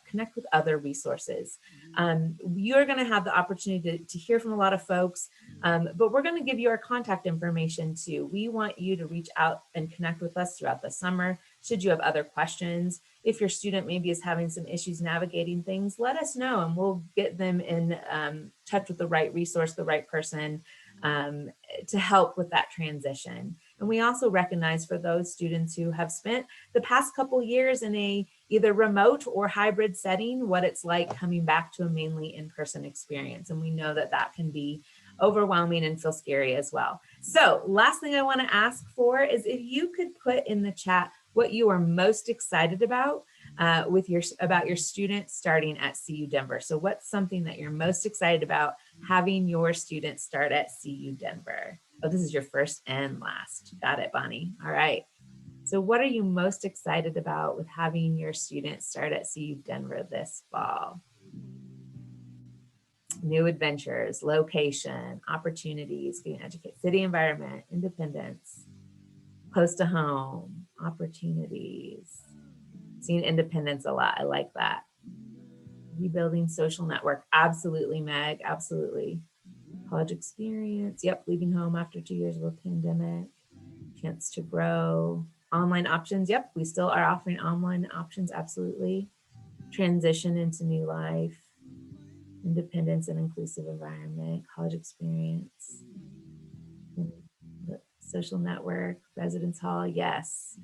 connect with other resources. You're going to have the opportunity to hear from a lot of folks, but we're going to give you our contact information too. We want you to reach out and connect with us throughout the summer. Should you have other questions, if your student maybe is having some issues navigating things, let us know and we'll get them in touch with the right resource, the right person to help with that transition. And we also recognize for those students who have spent the past couple years in a either remote or hybrid setting, what it's like coming back to a mainly in-person experience. And we know that that can be overwhelming and feel scary as well. So last thing I want to ask for is if you could put in the chat what you are most excited about about your students starting at CU Denver. So what's something that you're most excited about having your students start at CU Denver? Oh, this is your first and last. Got it, Bonnie. All right. So what are you most excited about with having your students start at CU Denver this fall? New adventures, location, opportunities, getting educated, city environment, independence, close to home, opportunities, seeing independence a lot. I like that. Rebuilding social network. Absolutely, Meg. Absolutely. College experience. Yep. Leaving home after 2 years of a pandemic. Chance to grow. Online options. Yep. We still are offering online options. Absolutely. Transition into new life. Independence and inclusive environment. College experience. Social network. Residence hall. Yes.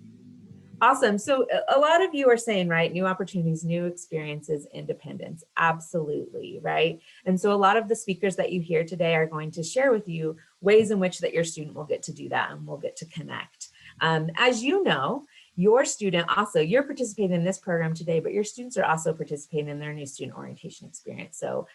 Awesome. So a lot of you are saying, right, new opportunities, new experiences, independence. Absolutely, right? And so a lot of the speakers that you hear today are going to share with you ways in which that your student will get to do that and will get to connect. As you know, your student also, you're participating in this program today, but your students are also participating in their new student orientation experience. So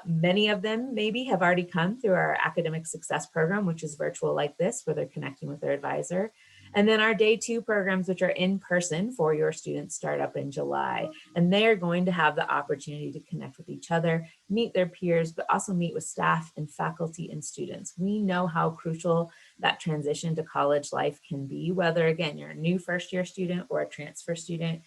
many of them maybe have already come through our academic success program, which is virtual like this, where they're connecting with their advisor. And then our day 2 programs, which are in person for your students, start up in July. And they are going to have the opportunity to connect with each other, meet their peers, but also meet with staff and faculty and students. We know how crucial that transition to college life can be, whether again, you're a new first-year student or a transfer student.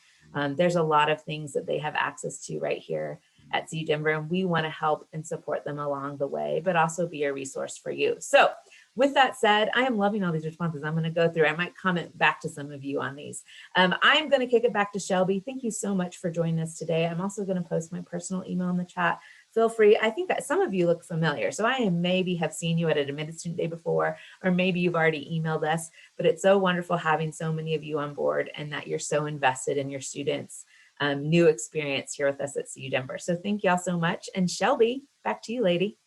There's a lot of things that they have access to right here at CU Denver, and we want to help and support them along the way, but also be a resource for you. So with that said, I am loving all these responses. I'm going to go through. I might comment back to some of you on these. I'm going to kick it back to Shelby. Thank you so much for joining us today. I'm also going to post my personal email in the chat. Feel free. I think that some of you look familiar. So I maybe have seen you at an admitted student day before, or maybe you've already emailed us, but it's so wonderful having so many of you on board and that you're so invested in your students' new experience here with us at CU Denver. So thank y'all so much. And Shelby, back to you, lady.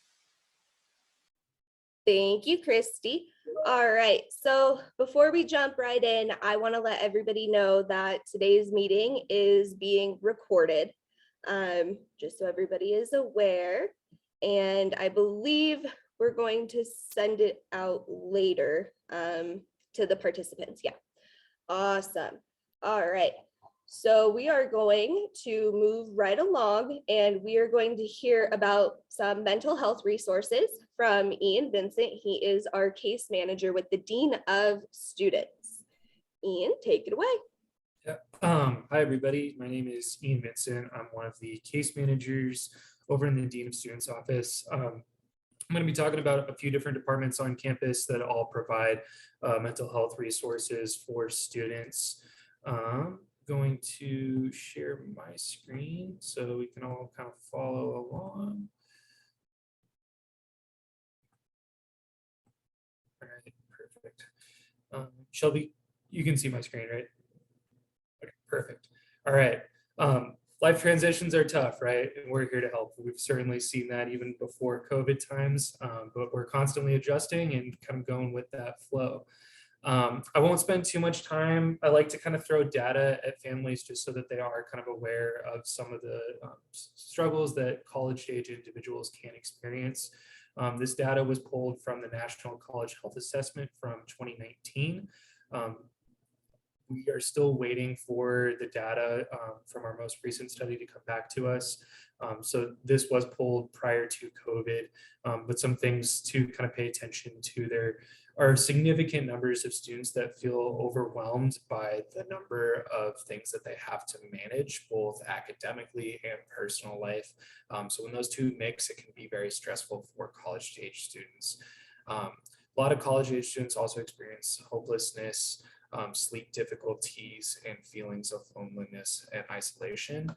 Thank you, Christy. All right, so before we jump right in, I want to let everybody know that today's meeting is being recorded, just so everybody is aware. And I believe we're going to send it out later to the participants. Yeah, awesome. All right. So we are going to move right along and we are going to hear about some mental health resources from Ian Vincent. He is our case manager with the Dean of Students. Ian, take it away. Yeah. Hi, everybody. My name is Ian Vincent. I'm one of the case managers over in the Dean of Students office. I'm going to be talking about a few different departments on campus that all provide mental health resources for students. Going to share my screen so we can all kind of follow along. All right, perfect. Shelby, you can see my screen, right? Okay, perfect. All right. Life transitions are tough, right? And we're here to help. We've certainly seen that even before COVID times, but we're constantly adjusting and kind of going with that flow. I won't spend too much time. I like to kind of throw data at families just so that they are kind of aware of some of the struggles that college age individuals can experience. This data was pulled from the National College Health Assessment from 2019. We are still waiting for the data from our most recent study to come back to us. So this was pulled prior to COVID, but some things to kind of pay attention to. There are significant numbers of students that feel overwhelmed by the number of things that they have to manage, both academically and personal life. So when those two mix, it can be very stressful for college age students. A lot of college age students also experience hopelessness, sleep difficulties, and feelings of loneliness and isolation.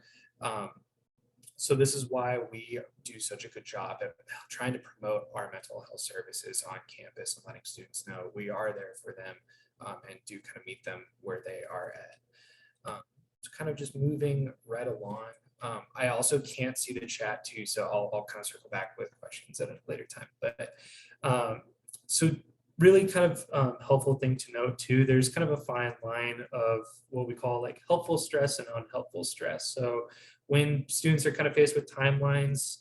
So this is why we do such a good job at trying to promote our mental health services on campus and letting students know we are there for them, and do kind of meet them where they are at. So kind of just moving right along. I also can't see the chat too, so I'll kind of circle back with questions at a later time. But so really kind of helpful thing to note too, there's kind of a fine line of what we call like helpful stress and unhelpful stress. So when students are kind of faced with timelines,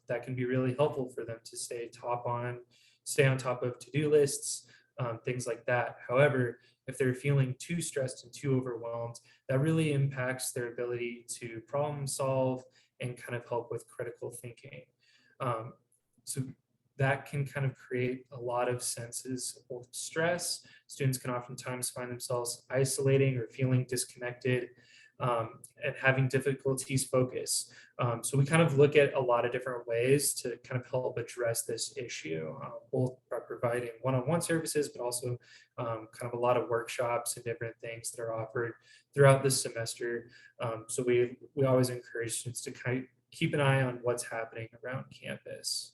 that can be really helpful for them to stay on top of to-do lists, things like that. However, if they're feeling too stressed and too overwhelmed, that really impacts their ability to problem solve and kind of help with critical thinking. So that can kind of create a lot of senses of stress. Students can oftentimes find themselves isolating or feeling disconnected, and having difficulties focus. So we kind of look at a lot of different ways to kind of help address this issue, both by providing one-on-one services, but also kind of a lot of workshops and different things that are offered throughout this semester. So we always encourage students to kind of keep an eye on what's happening around campus.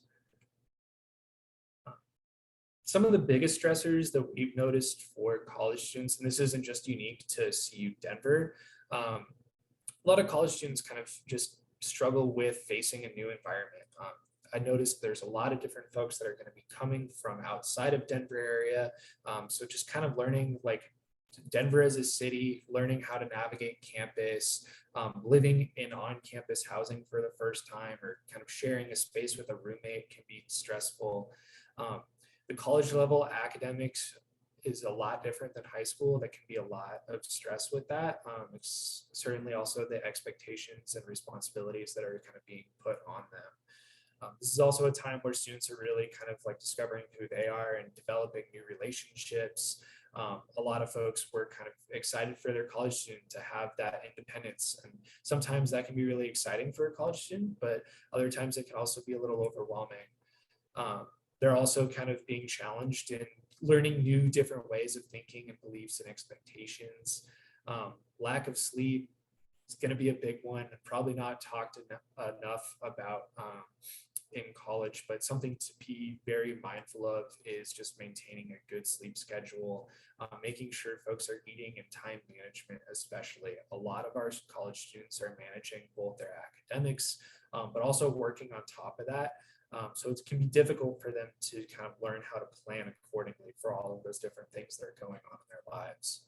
Some of the biggest stressors that we've noticed for college students, and this isn't just unique to CU Denver, a lot of college students kind of just struggle with facing a new environment. I noticed there's a lot of different folks that are going to be coming from outside of Denver area. So just kind of learning like Denver as a city, learning how to navigate campus, living in on-campus housing for the first time, or kind of sharing a space with a roommate can be stressful. The college level academics is a lot different than high school. That can be a lot of stress with that. It's certainly also the expectations and responsibilities that are kind of being put on them. This is also a time where students are really kind of like discovering who they are and developing new relationships. A lot of folks were kind of excited for their college student to have that independence. And sometimes that can be really exciting for a college student, but other times it can also be a little overwhelming. They're also kind of being challenged in learning new different ways of thinking and beliefs and expectations. Lack of sleep is going to be a big one, probably not talked enough about in college, but something to be very mindful of is just maintaining a good sleep schedule, making sure folks are eating, and time management especially. A lot of our college students are managing both their academics, but also working on top of that. So it can be difficult for them to kind of learn how to plan accordingly for all of those different things that are going on in their lives.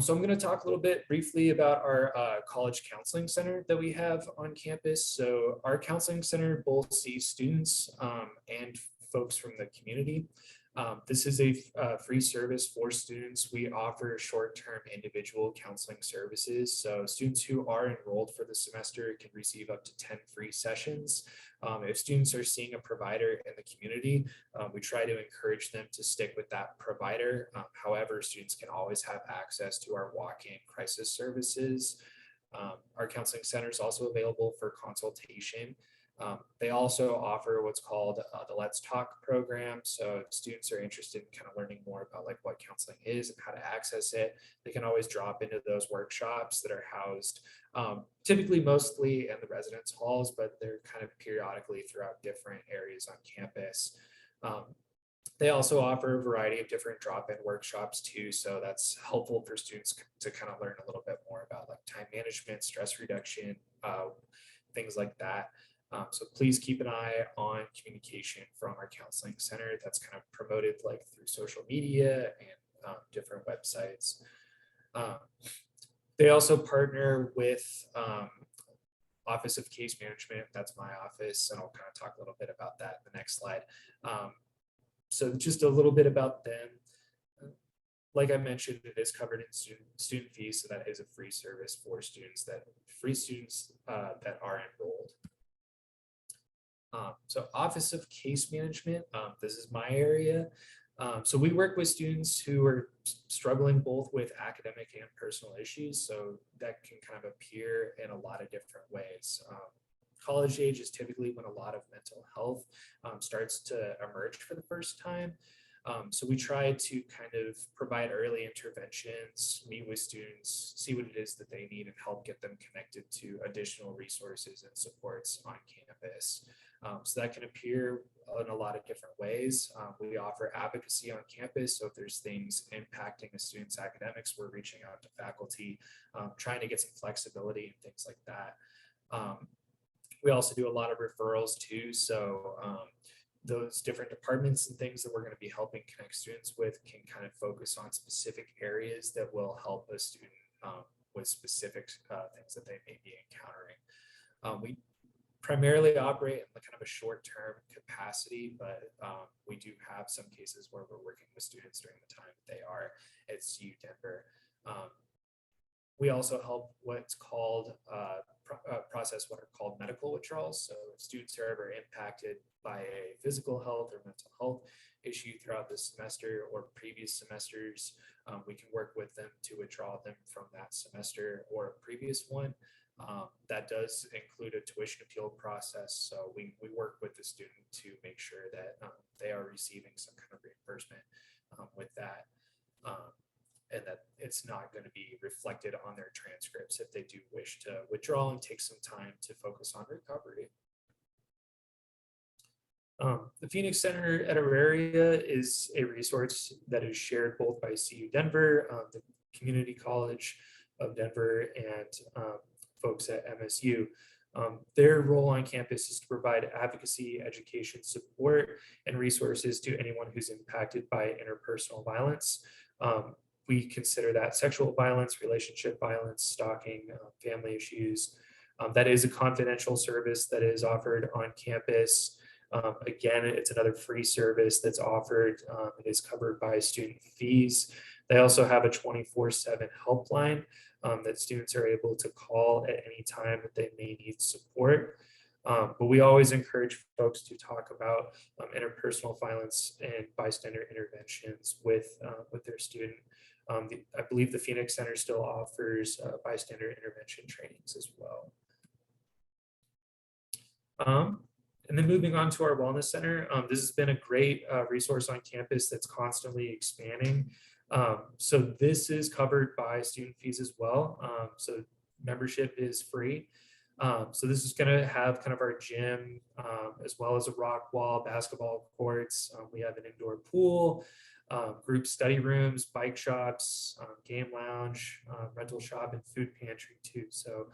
So I'm going to talk a little bit briefly about our college counseling center that we have on campus. So our counseling center both sees students and folks from the community. This is a free service for students. We offer short-term individual counseling services. So students who are enrolled for the semester can receive up to 10 free sessions. If students are seeing a provider in the community, we try to encourage them to stick with that provider. However, students can always have access to our walk-in crisis services. Our counseling center is also available for consultation. They also offer what's called the Let's Talk program. So if students are interested in kind of learning more about like what counseling is and how to access it, they can always drop into those workshops that are housed typically mostly in the residence halls, but they're kind of periodically throughout different areas on campus. They also offer a variety of different drop-in workshops too. So that's helpful for students to kind of learn a little bit more about like time management, stress reduction, things like that. So please keep an eye on communication from our counseling center. That's kind of promoted like through social media and different websites. They also partner with Office of Case Management. That's my office, and I'll kind of talk a little bit about that in the next slide. So just a little bit about them. Like I mentioned, it is covered in student fees, so that is a free service for students that are enrolled. So Office of Case Management, this is my area. So we work with students who are struggling both with academic and personal issues. So that can kind of appear in a lot of different ways. College age is typically when a lot of mental health starts to emerge for the first time. So we try to kind of provide early interventions, meet with students, see what it is that they need, and help get them connected to additional resources and supports on campus. So that can appear in a lot of different ways. We offer advocacy on campus. So if there's things impacting a student's academics, we're reaching out to faculty, trying to get some flexibility and things like that. We also do a lot of referrals too. So those different departments and things that we're going to be helping connect students with can kind of focus on specific areas that will help a student with specific things that they may be encountering. We primarily operate in kind of a short-term capacity, but we do have some cases where we're working with students during the time that they are at CU Denver. We also help what's called process what are called medical withdrawals. So if students are ever impacted by a physical health or mental health issue throughout the semester or previous semesters, we can work with them to withdraw them from that semester or a previous one. That does include a tuition appeal process. So we work with the student to make sure that they are receiving some kind of reimbursement with that. And that it's not going to be reflected on their transcripts if they do wish to withdraw and take some time to focus on recovery. The Phoenix Center at Auraria is a resource that is shared both by CU Denver, the Community College of Denver, and folks at MSU. Their role on campus is to provide advocacy, education, support, and resources to anyone who's impacted by interpersonal violence. We consider that sexual violence, relationship violence, stalking, family issues. That is a confidential service that is offered on campus. Again, it's another free service that's offered. It is covered by student fees. They also have a 24/7 helpline that students are able to call at any time that they may need support. But we always encourage folks to talk about interpersonal violence and bystander interventions with their student. I believe the Phoenix Center still offers bystander intervention trainings as well. And then moving on to our wellness center, this has been a great resource on campus that's constantly expanding. So this is covered by student fees as well. So membership is free. So this is going to have kind of our gym as well as a rock wall, basketball courts. We have an indoor pool, group study rooms, bike shops, game lounge, rental shop, and food pantry too. So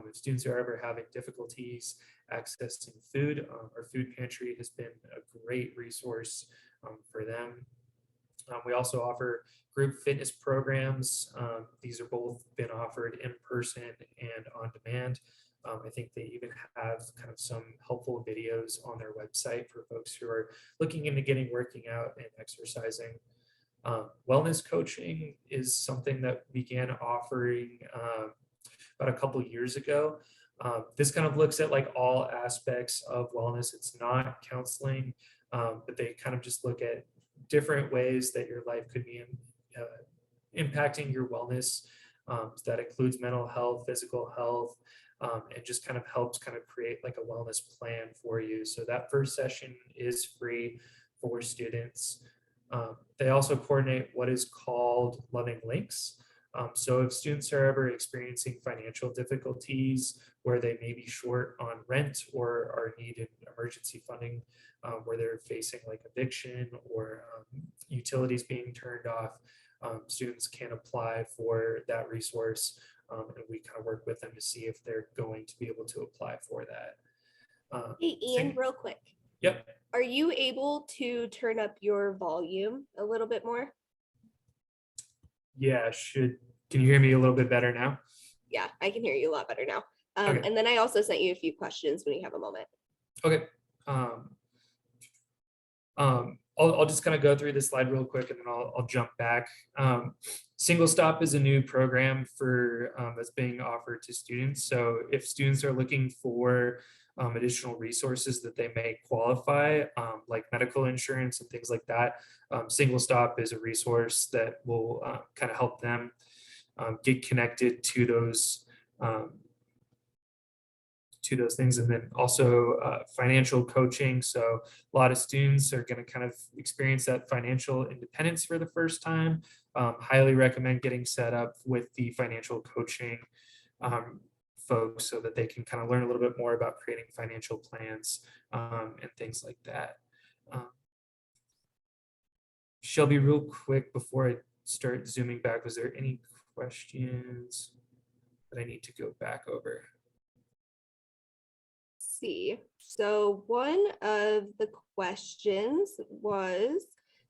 if students are ever having difficulties accessing food, our food pantry has been a great resource for them. We also offer group fitness programs. These are both been offered in person and on demand. I think they even have kind of some helpful videos on their website for folks who are looking into working out and exercising. Wellness coaching is something that began offering about a couple years ago. This kind of looks at like all aspects of wellness. It's not counseling, but they kind of just look at different ways that your life could be impacting your wellness. So that includes mental health, physical health, and just kind of helps kind of create like a wellness plan for you. So that first session is free for students. They also coordinate what is called Loving Links. So if students are ever experiencing financial difficulties where they may be short on rent or are needing emergency funding, where they're facing like eviction or utilities being turned off, students can apply for that resource. And we kind of work with them to see if they're going to be able to apply for that. Hey, Ian, real quick. Yep. Are you able to turn up your volume a little bit more? Yeah, can you hear me a little bit better now? Yeah, I can hear you a lot better now. Okay. And then I also sent you a few questions when you have a moment. Okay. I'll just kind of go through this slide real quick and then I'll jump back. Single Stop is a new program for that's being offered to students. So if students are looking for additional resources that they may qualify, like medical insurance and things like that. Single Stop is a resource that will kind of help them get connected to those things. And then also financial coaching. So a lot of students are going to kind of experience that financial independence for the first time. Highly recommend getting set up with the financial coaching folks so that they can kind of learn a little bit more about creating financial plans and things like that. Shelby, real quick before I start zooming back, was there any questions that I need to go back over? See, so one of the questions was,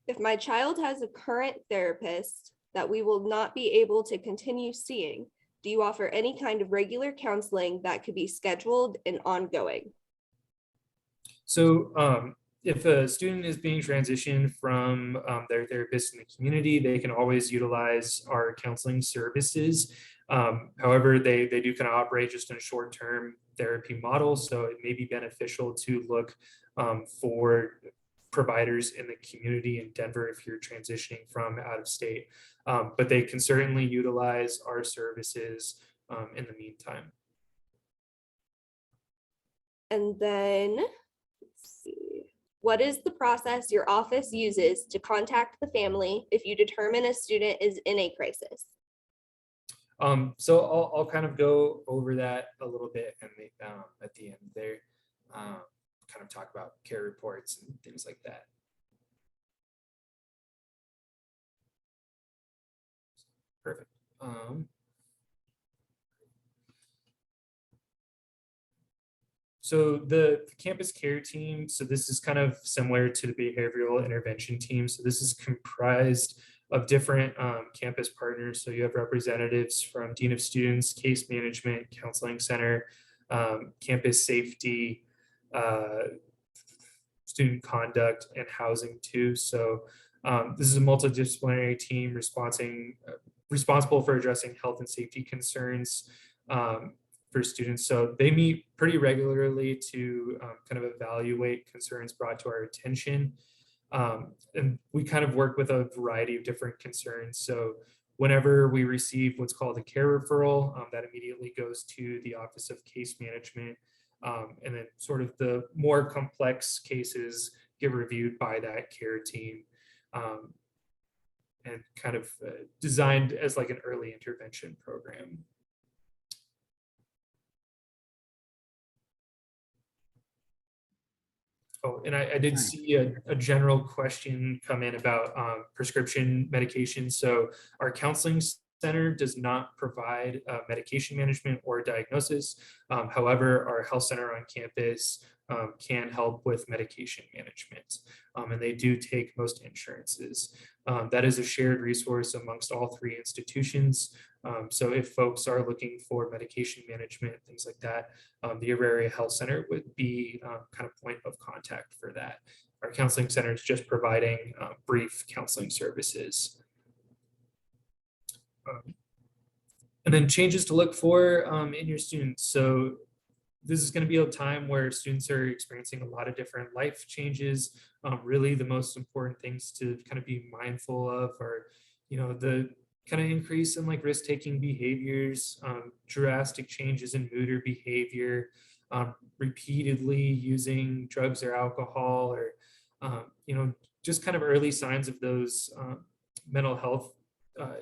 if my child has a current therapist that we will not be able to continue seeing, do you offer any kind of regular counseling that could be scheduled and ongoing? So if a student is being transitioned from their therapist in the community, they can always utilize our counseling services. However, they do kind of operate just in a short-term therapy model. So it may be beneficial to look for providers in the community in Denver if you're transitioning from out of state. But they can certainly utilize our services in the meantime. And then, let's see, what is the process your office uses to contact the family if you determine a student is in a crisis? So I'll kind of go over that a little bit and at the end there, kind of talk about care reports and things like that. Perfect. So the campus care team, so this is kind of similar to the behavioral intervention team. So this is comprised of different campus partners. So you have representatives from Dean of Students, Case Management, Counseling Center, Campus Safety, Student Conduct, and Housing too. So this is a multidisciplinary team responsible for addressing health and safety concerns for students. So they meet pretty regularly to kind of evaluate concerns brought to our attention. And we kind of work with a variety of different concerns. So whenever we receive what's called a care referral, that immediately goes to the Office of Case Management. And then sort of the more complex cases get reviewed by that care team and kind of designed as like an early intervention program. Oh, and I did see a general question come in about prescription medication. So our counseling center does not provide medication management or diagnosis. However, our health center on campus can help with medication management. And they do take most insurances. That is a shared resource amongst all three institutions. So if folks are looking for medication management, things like that, the Auraria Health Center would be kind of point of contact for that. Our counseling center is just providing brief counseling services. And then changes to look for in your students. So this is going to be a time where students are experiencing a lot of different life changes. Really, the most important things to kind of be mindful of are, the kind of increase in like risk-taking behaviors, drastic changes in mood or behavior, repeatedly using drugs or alcohol, or just kind of early signs of those mental health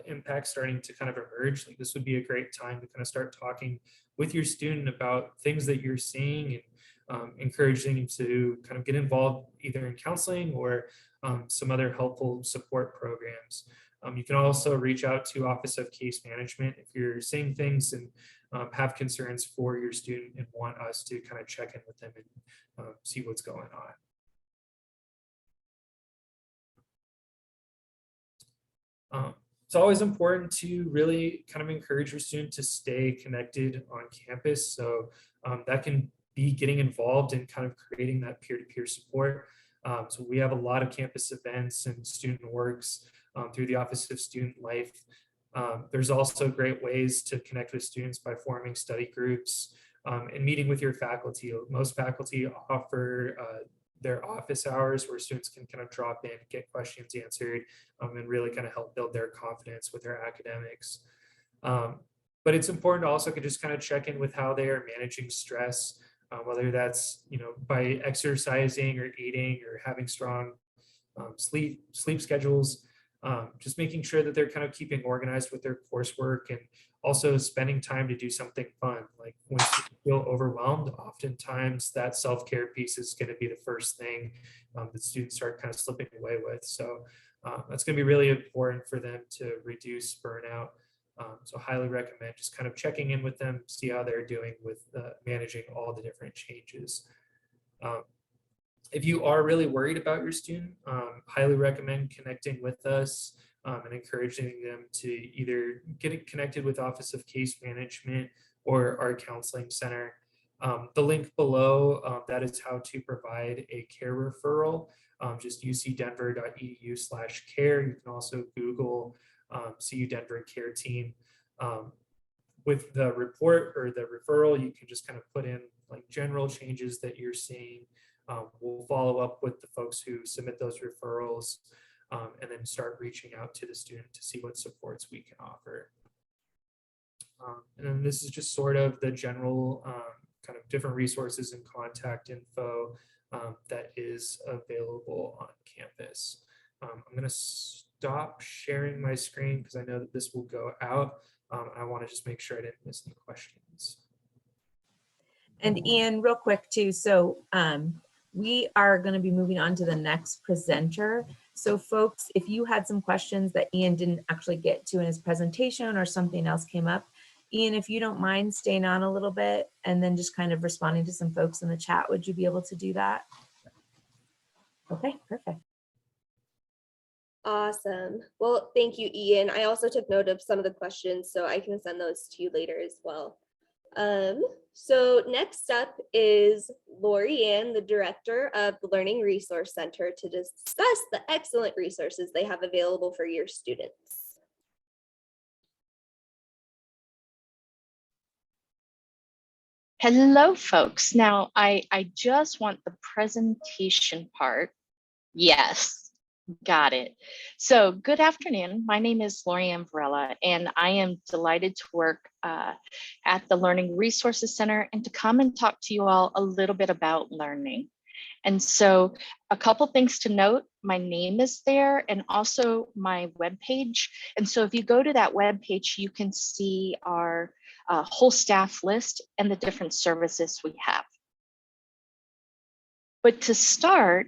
impacts starting to kind of emerge. Like, this would be a great time to kind of start talking with your student about things that you're seeing and encouraging them to kind of get involved either in counseling or some other helpful support programs. You can also reach out to Office of Case Management if you're seeing things and have concerns for your student and want us to kind of check in with them and see what's going on. It's always important to really kind of encourage your student to stay connected on campus. So that can be getting involved in kind of creating that peer-to-peer support. So we have a lot of campus events and student works through the Office of Student Life. There's also great ways to connect with students by forming study groups and meeting with your faculty. Most faculty offer their office hours where students can kind of drop in, get questions answered, and really kind of help build their confidence with their academics. But it's important to also just kind of check in with how they are managing stress, whether that's, by exercising or eating or having strong sleep schedules, just making sure that they're kind of keeping organized with their coursework, and also spending time to do something fun. Like when you feel overwhelmed, oftentimes that self-care piece is going to be the first thing that students start kind of slipping away with. So that's going to be really important for them to reduce burnout. So highly recommend just kind of checking in with them, see how they're doing with managing all the different changes. If you are really worried about your student, highly recommend connecting with us and encouraging them to either get connected with Office of Case Management or our counseling center. The link below, that is how to provide a care referral. Just ucdenver.edu/care. You can also Google CU Denver Care Team. With the report or the referral, you can just kind of put in like general changes that you're seeing. We'll follow up with the folks who submit those referrals, and then start reaching out to the student to see what supports we can offer. And then this is just sort of the general kind of different resources and contact info that is available on campus. I'm going to stop sharing my screen because I know that this will go out. I want to just make sure I didn't miss any questions. And Ian, real quick too, so we are going to be moving on to the next presenter. So folks, if you had some questions that Ian didn't actually get to in his presentation or something else came up, Ian, if you don't mind staying on a little bit and then just kind of responding to some folks in the chat, would you be able to do that? Okay, perfect. Awesome. Well, thank you, Ian. I also took note of some of the questions, so I can send those to you later as well. So next up is Lori Ann, the director of the Learning Resource Center, to discuss the excellent resources they have available for your students. Hello, folks. Now, I just want the presentation part. Yes, got it. So good afternoon. My name is Lori Ann Varela, and I am delighted to work at the Learning Resources Center and to come and talk to you all a little bit about learning. And so a couple things to note, my name is there and also my webpage. And so if you go to that webpage, you can see our whole staff list and the different services we have. But to start,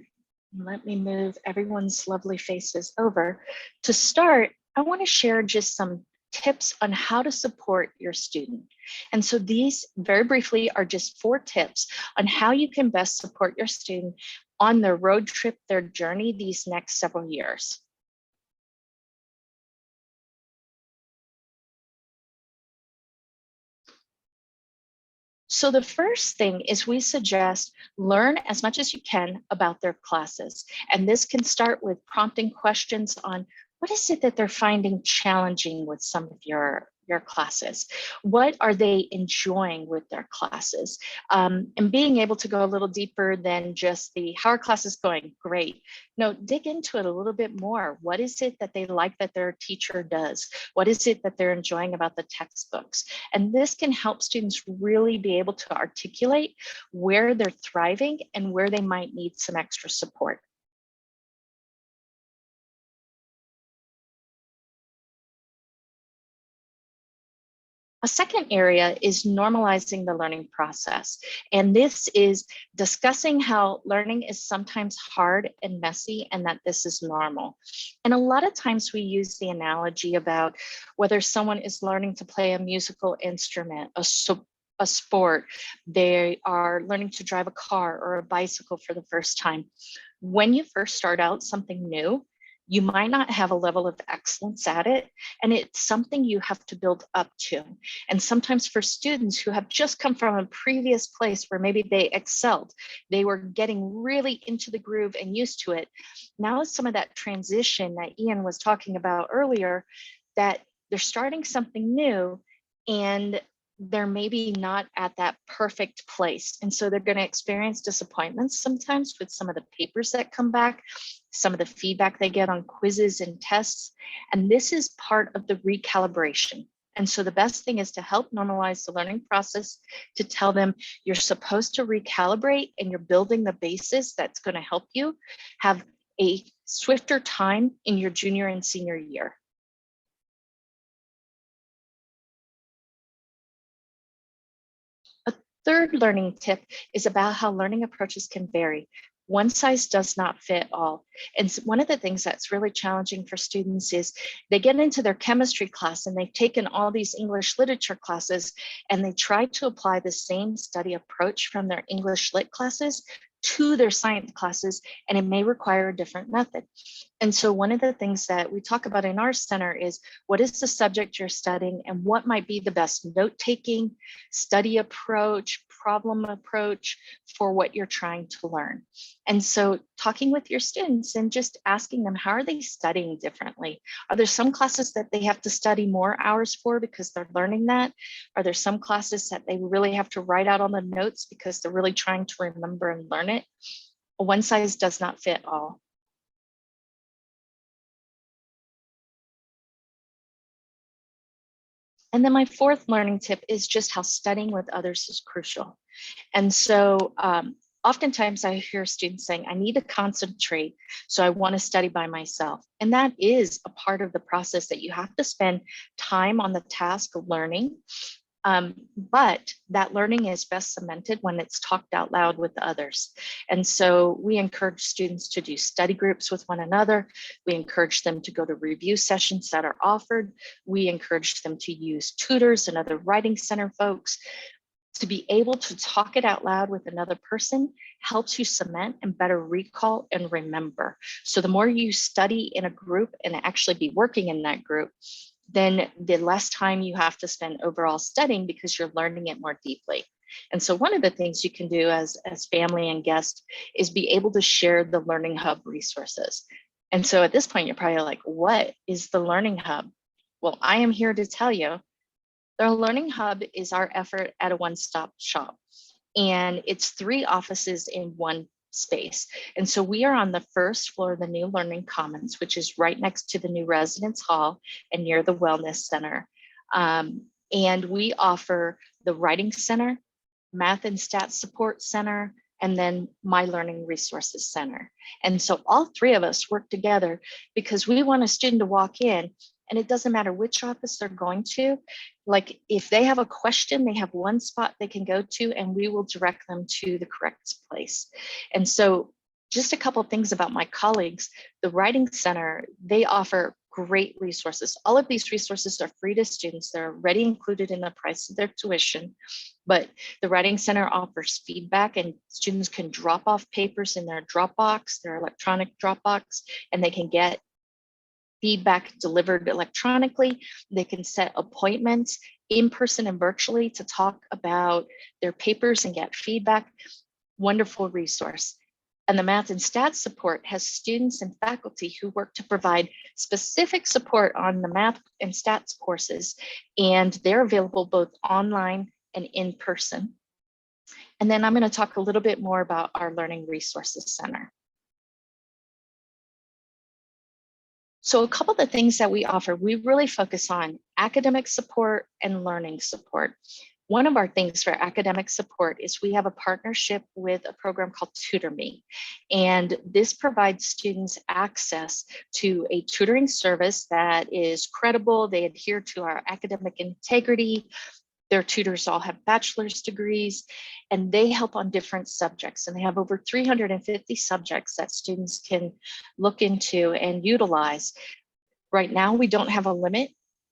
let me move everyone's lovely faces over. To start, I want to share just some tips on how to support your student. And so these very briefly are just 4 tips on how you can best support your student on their road trip, their journey these next several years. So the first thing is we suggest learn as much as you can about their classes. And this can start with prompting questions on what is it that they're finding challenging with some of your classes? What are they enjoying with their classes? And being able to go a little deeper than just the how are classes going? Great. No, dig into it a little bit more. What is it that they like that their teacher does? What is it that they're enjoying about the textbooks? And this can help students really be able to articulate where they're thriving and where they might need some extra support. A second area is normalizing the learning process. And this is discussing how learning is sometimes hard and messy and that this is normal. And a lot of times we use the analogy about whether someone is learning to play a musical instrument, a sport, they are learning to drive a car or a bicycle for the first time. When you first start out something new, you might not have a level of excellence at it, and it's something you have to build up to. And sometimes for students who have just come from a previous place where maybe they excelled, they were getting really into the groove and used to it. Now some of that transition that Ian was talking about earlier, that they're starting something new and they're maybe not at that perfect place. And so they're going to experience disappointments sometimes with some of the papers that come back, some of the feedback they get on quizzes and tests. And this is part of the recalibration. And so the best thing is to help normalize the learning process, to tell them you're supposed to recalibrate and you're building the basis that's going to help you have a swifter time in your junior and senior year. A third learning tip is about how learning approaches can vary. One size does not fit all. And one of the things that's really challenging for students is they get into their chemistry class and they've taken all these English literature classes and they try to apply the same study approach from their English lit classes to their science classes, and it may require a different method. And so one of the things that we talk about in our center is what is the subject you're studying and what might be the best note-taking, study approach, problem approach for what you're trying to learn. And so talking with your students and just asking them, how are they studying differently? Are there some classes that they have to study more hours for because they're learning that? Are there some classes that they really have to write out on the notes because they're really trying to remember and learn it? One size does not fit all. And then my fourth learning tip is just how studying with others is crucial. And so oftentimes I hear students saying, I need to concentrate, so I want to study by myself. And that is a part of the process, that you have to spend time on the task of learning. But that learning is best cemented when it's talked out loud with others. And so we encourage students to do study groups with one another. We encourage them to go to review sessions that are offered. We encourage them to use tutors and other writing center folks. To be able to talk it out loud with another person helps you cement and better recall and remember. So the more you study in a group and actually be working in that group, then the less time you have to spend overall studying because you're learning it more deeply. And so one of the things you can do as family and guests is be able to share the Learning Hub resources. And so at this point, you're probably like, what is the Learning Hub? Well, I am here to tell you, the Learning Hub is our effort at a one-stop shop. And it's 3 offices in one space. And so we are on the first floor of the new Learning Commons, which is right next to the new Residence Hall and near the Wellness Center. And we offer the Writing Center, Math and Stats Support Center, and then My Learning Resources Center. And so all 3 of us work together because we want a student to walk in, and it doesn't matter which office they're going to. Like if they have a question, they have one spot they can go to, and we will direct them to the correct place. And so just a couple of things about my colleagues. The Writing Center, they offer great resources. All of these resources are free to students. They're already included in the price of their tuition. But the Writing Center offers feedback, and students can drop off papers in their Dropbox, their electronic Dropbox, and they can get feedback delivered electronically. They can set appointments in person and virtually to talk about their papers and get feedback. Wonderful resource. And the Math and Stats Support has students and faculty who work to provide specific support on the math and stats courses, and they're available both online and in person. And then I'm going to talk a little bit more about our Learning Resources Center. So a couple of the things that we offer, we really focus on academic support and learning support. One of our things for academic support is we have a partnership with a program called TutorMe. And this provides students access to a tutoring service that is credible. They adhere to our academic integrity. Their tutors all have bachelor's degrees, and they help on different subjects. And they have over 350 subjects that students can look into and utilize. Right now, we don't have a limit.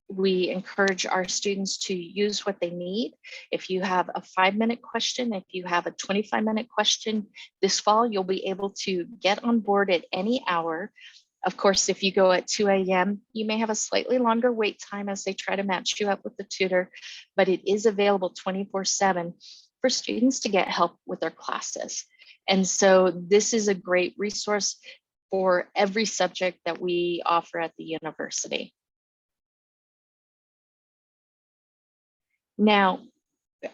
We encourage our students to use what they need. If you have a 5-minute question, if you have a 25-minute question this fall, you'll be able to get on board at any hour. Of course, if you go at 2 a.m., you may have a slightly longer wait time as they try to match you up with the tutor, but it is available 24/7 for students to get help with their classes. And so this is a great resource for every subject that we offer at the university. Now,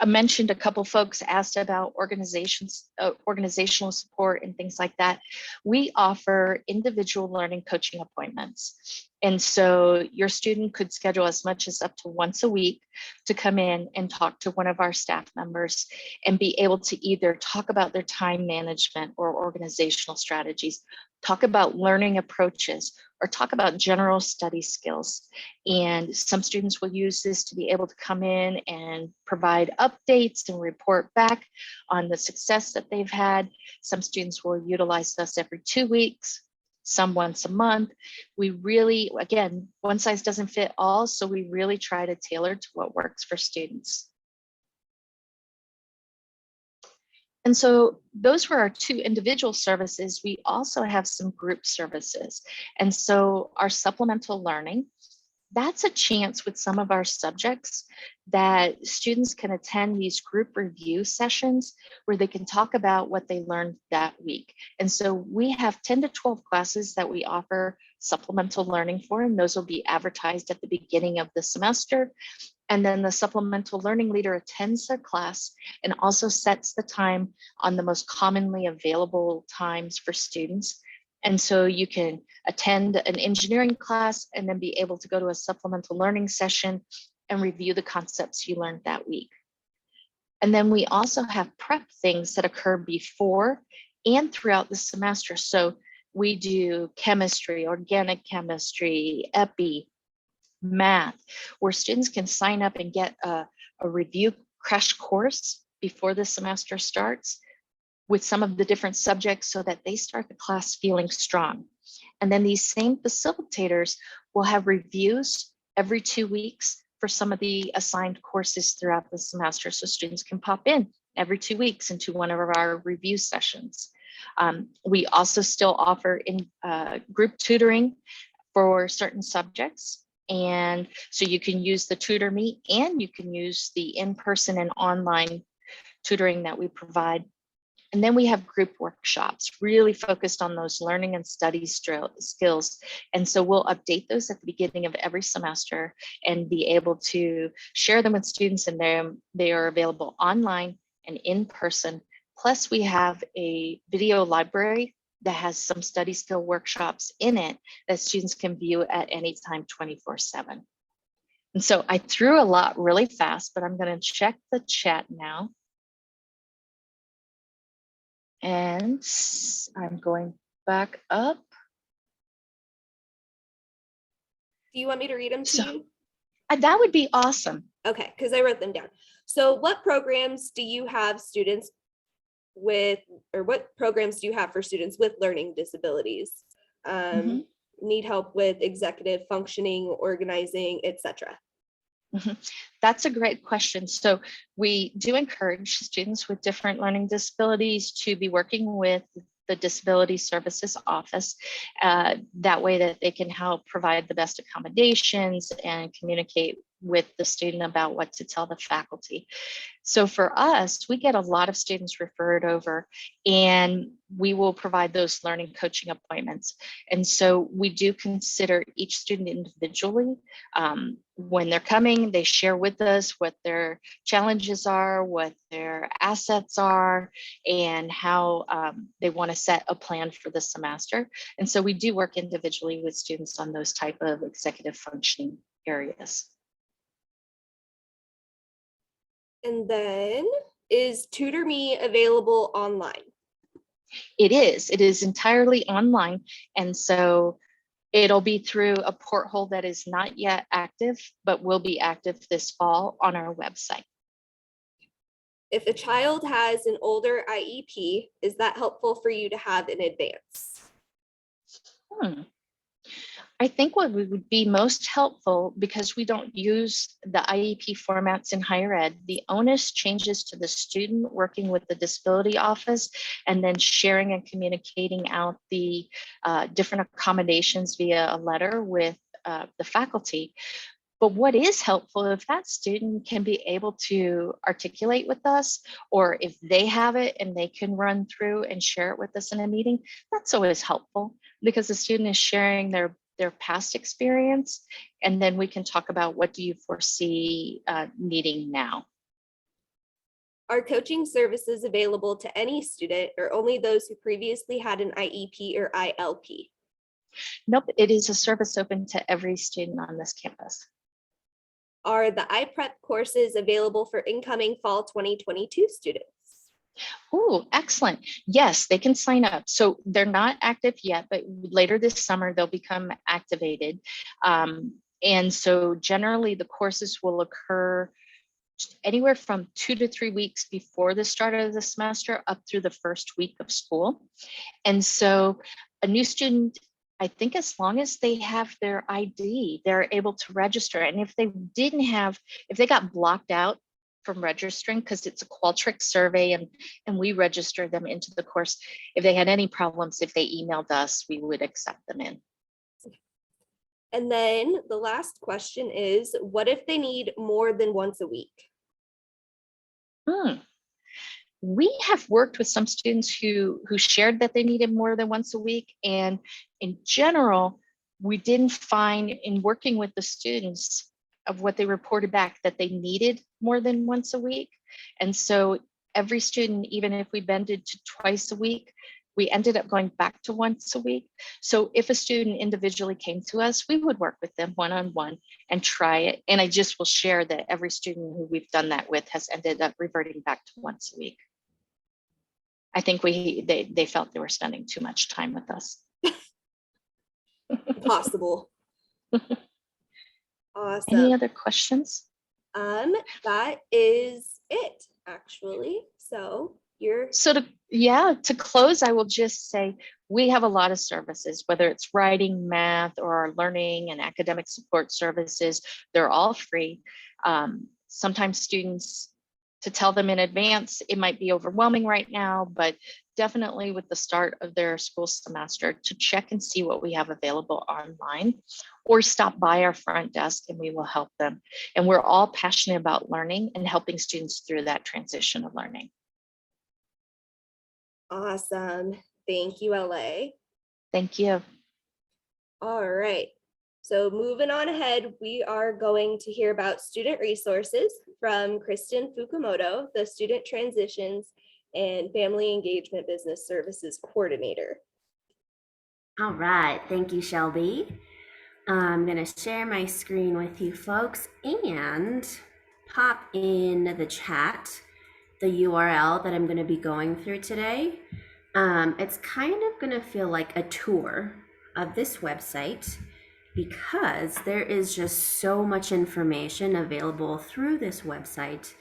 I mentioned a couple folks asked about organizational support and things like that. We offer individual learning coaching appointments. And so your student could schedule as much as up to once a week to come in and talk to one of our staff members and be able to either talk about their time management or organizational strategies, talk about learning approaches, or talk about general study skills. And some students will use this to be able to come in and provide updates and report back on the success that they've had. Some students will utilize us every 2 weeks, some once a month. We really, again, one size doesn't fit all, so we really try to tailor to what works for students. And so those were our 2 individual services. We also have some group services. And so our supplemental learning, that's a chance with some of our subjects that students can attend these group review sessions where they can talk about what they learned that week. And so we have 10 to 12 classes that we offer supplemental learning for, and those will be advertised at the beginning of the semester. And then the supplemental learning leader attends their class and also sets the time on the most commonly available times for students. And so you can attend an engineering class and then be able to go to a supplemental learning session and review the concepts you learned that week. And then we also have prep things that occur before and throughout the semester. So we do chemistry, organic chemistry, epi, math, where students can sign up and get a review crash course before the semester starts with some of the different subjects so that they start the class feeling strong. And then these same facilitators will have reviews every 2 weeks for some of the assigned courses throughout the semester. So students can pop in every 2 weeks into one of our review sessions. We also still offer in group tutoring for certain subjects. And so you can use the TutorMe and you can use the in-person and online tutoring that we provide. And then we have group workshops really focused on those learning and study skills. And so we'll update those at the beginning of every semester and be able to share them with students, and they are available online and in person. Plus we have a video library that has some study skill workshops in it that students can view at any time 24/7. And so I threw a lot really fast, but I'm going to check the chat now. And I'm going back up. Do you want me to read them to So- you? That would be awesome. Okay, because I wrote them down. So what programs do you have students with, or what programs do you have for students with learning disabilities? Need help with executive functioning, organizing, etc. That's a great question. So we do encourage students with different learning disabilities to be working with the Disability Services Office. That way that they can help provide the best accommodations and communicate with the student about what to tell the faculty. So for us, we get a lot of students referred over, and we will provide those learning coaching appointments. And so we do consider each student individually. When they're coming, they share with us what their challenges are, what their assets are, and how they want to set a plan for the semester. And so we do work individually with students on those type of executive functioning areas. And then is TutorMe available online? It is entirely online. And so it'll be through a porthole that is not yet active, but will be active this fall on our website. If a child has an older IEP, is that helpful for you to have in advance? I think what would be most helpful, because we don't use the IEP formats in higher ed, the onus changes to the student working with the disability office and then sharing and communicating out the different accommodations via a letter with the faculty. But what is helpful, if that student can be able to articulate with us, or if they have it and they can run through and share it with us in a meeting, that's always helpful, because the student is sharing their past experience, and then we can talk about what do you foresee needing now. Are coaching services available to any student or only those who previously had an IEP or ILP? Nope, it is a service open to every student on this campus. Are the iPrep courses available for incoming fall 2022 students? Oh, excellent. Yes, they can sign up. So they're not active yet, but later this summer they'll become activated. And so generally the courses will occur anywhere from 2 to 3 weeks before the start of the semester up through the first week of school. And so a new student, I think as long as they have their ID, they're able to register. And if they got blocked out from registering, because it's a Qualtrics survey and we register them into the course, if they had any problems, if they emailed us, we would accept them in. And then the last question is, what if they need more than once a week? We have worked with some students who shared that they needed more than once a week. And in general, we didn't find in working with the students of what they reported back that they needed more than once a week. And so every student, even if we bended to twice a week, we ended up going back to once a week. So if a student individually came to us, we would work with them one-on-one and try it. And I just will share that every student who we've done that with has ended up reverting back to once a week. I think they felt they were spending too much time with us. Possible. Awesome. Any other questions? That is it, actually. So So to close, I will just say we have a lot of services, whether it's writing, math, or our learning and academic support services. They're all free. Sometimes students, to tell them in advance, it might be overwhelming right now, but definitely with the start of their school semester, to check and see what we have available online, or stop by our front desk and we will help them. And we're all passionate about learning and helping students through that transition of learning. awesome. Thank you, LA. Thank you. All right. So moving on ahead, we are going to hear about student resources from Kristen Fukumoto, the Student Transitions and Family Engagement Business Services Coordinator. All right, thank you, Shelby. I'm gonna share my screen with you folks and pop in the chat the URL that I'm gonna be going through today. It's kind of gonna feel like a tour of this website because there is just so much information available through this website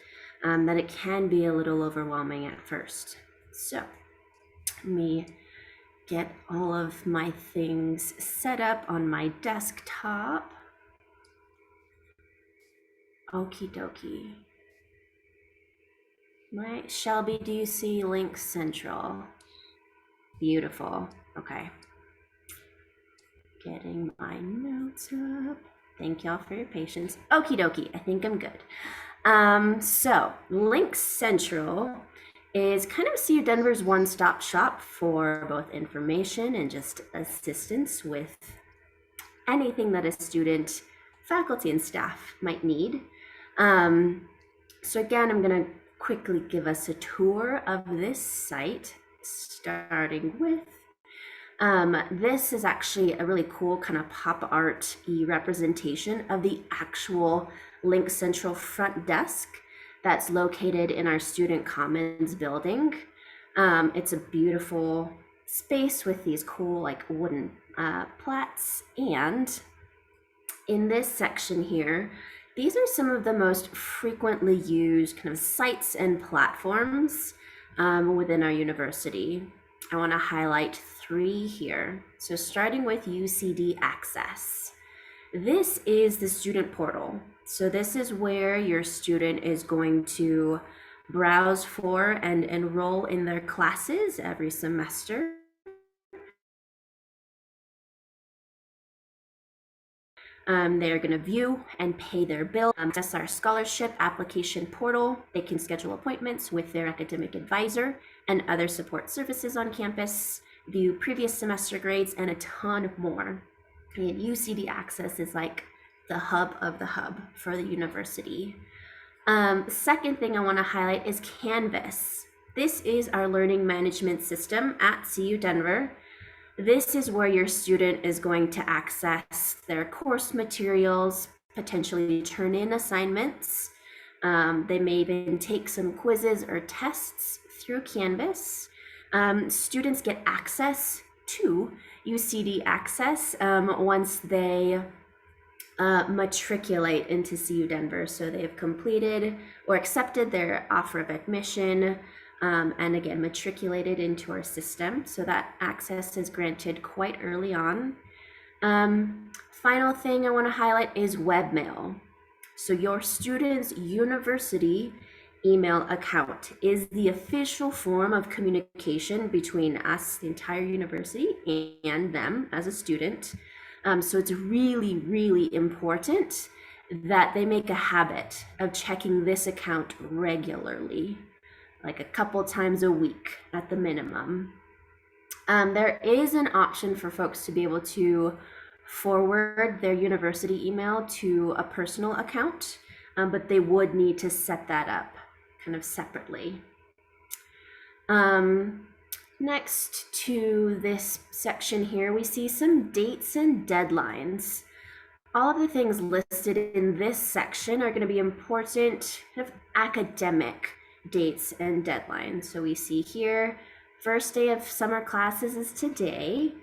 that it can be a little overwhelming at first. So let me get all of my things set up on my desktop. Okie dokie. Shelby, do you see Link Central? Beautiful. Okay. Getting my notes up. Thank y'all for your patience. Okie dokie. I think I'm good. So Link Central is kind of CU Denver's one-stop shop for both information and just assistance with anything that a student, faculty, and staff might need. So again, I'm going to quickly give us a tour of this site, starting with this is actually a really cool kind of pop art representation of the actual Link Central front desk that's located in our Student Commons building. It's a beautiful space with these cool like wooden plats. And in this section here, these are some of the most frequently used kind of sites and platforms within our university. I want to highlight 3 here. So starting with UCD Access. This is the student portal. So this is where your student is going to browse for and enroll in their classes every semester. They're going to view and pay their bill, access our scholarship application portal. They can schedule appointments with their academic advisor and other support services on campus, view previous semester grades, and a ton more. And UCD Access is like the hub of the hub for the university. Second thing I want to highlight is Canvas. This is our learning management system at CU Denver. This is where your student is going to access their course materials, potentially turn in assignments. They may even take some quizzes or tests through Canvas. Students get access to UCD Access once they matriculate into CU Denver. So they've completed or accepted their offer of admission, and again, matriculated into our system. So that access is granted quite early on. Final thing I want to highlight is webmail. So your student's university email account is the official form of communication between us, the entire university, and them as a student. So it's really, really important that they make a habit of checking this account regularly, like a couple times a week at the minimum. There is an option for folks to be able to forward their university email to a personal account, but they would need to set that up kind of separately. Next to this section here, we see some dates and deadlines. All of the things listed in this section are going to be important kind of academic dates and deadlines. So we see here, first day of summer classes is today,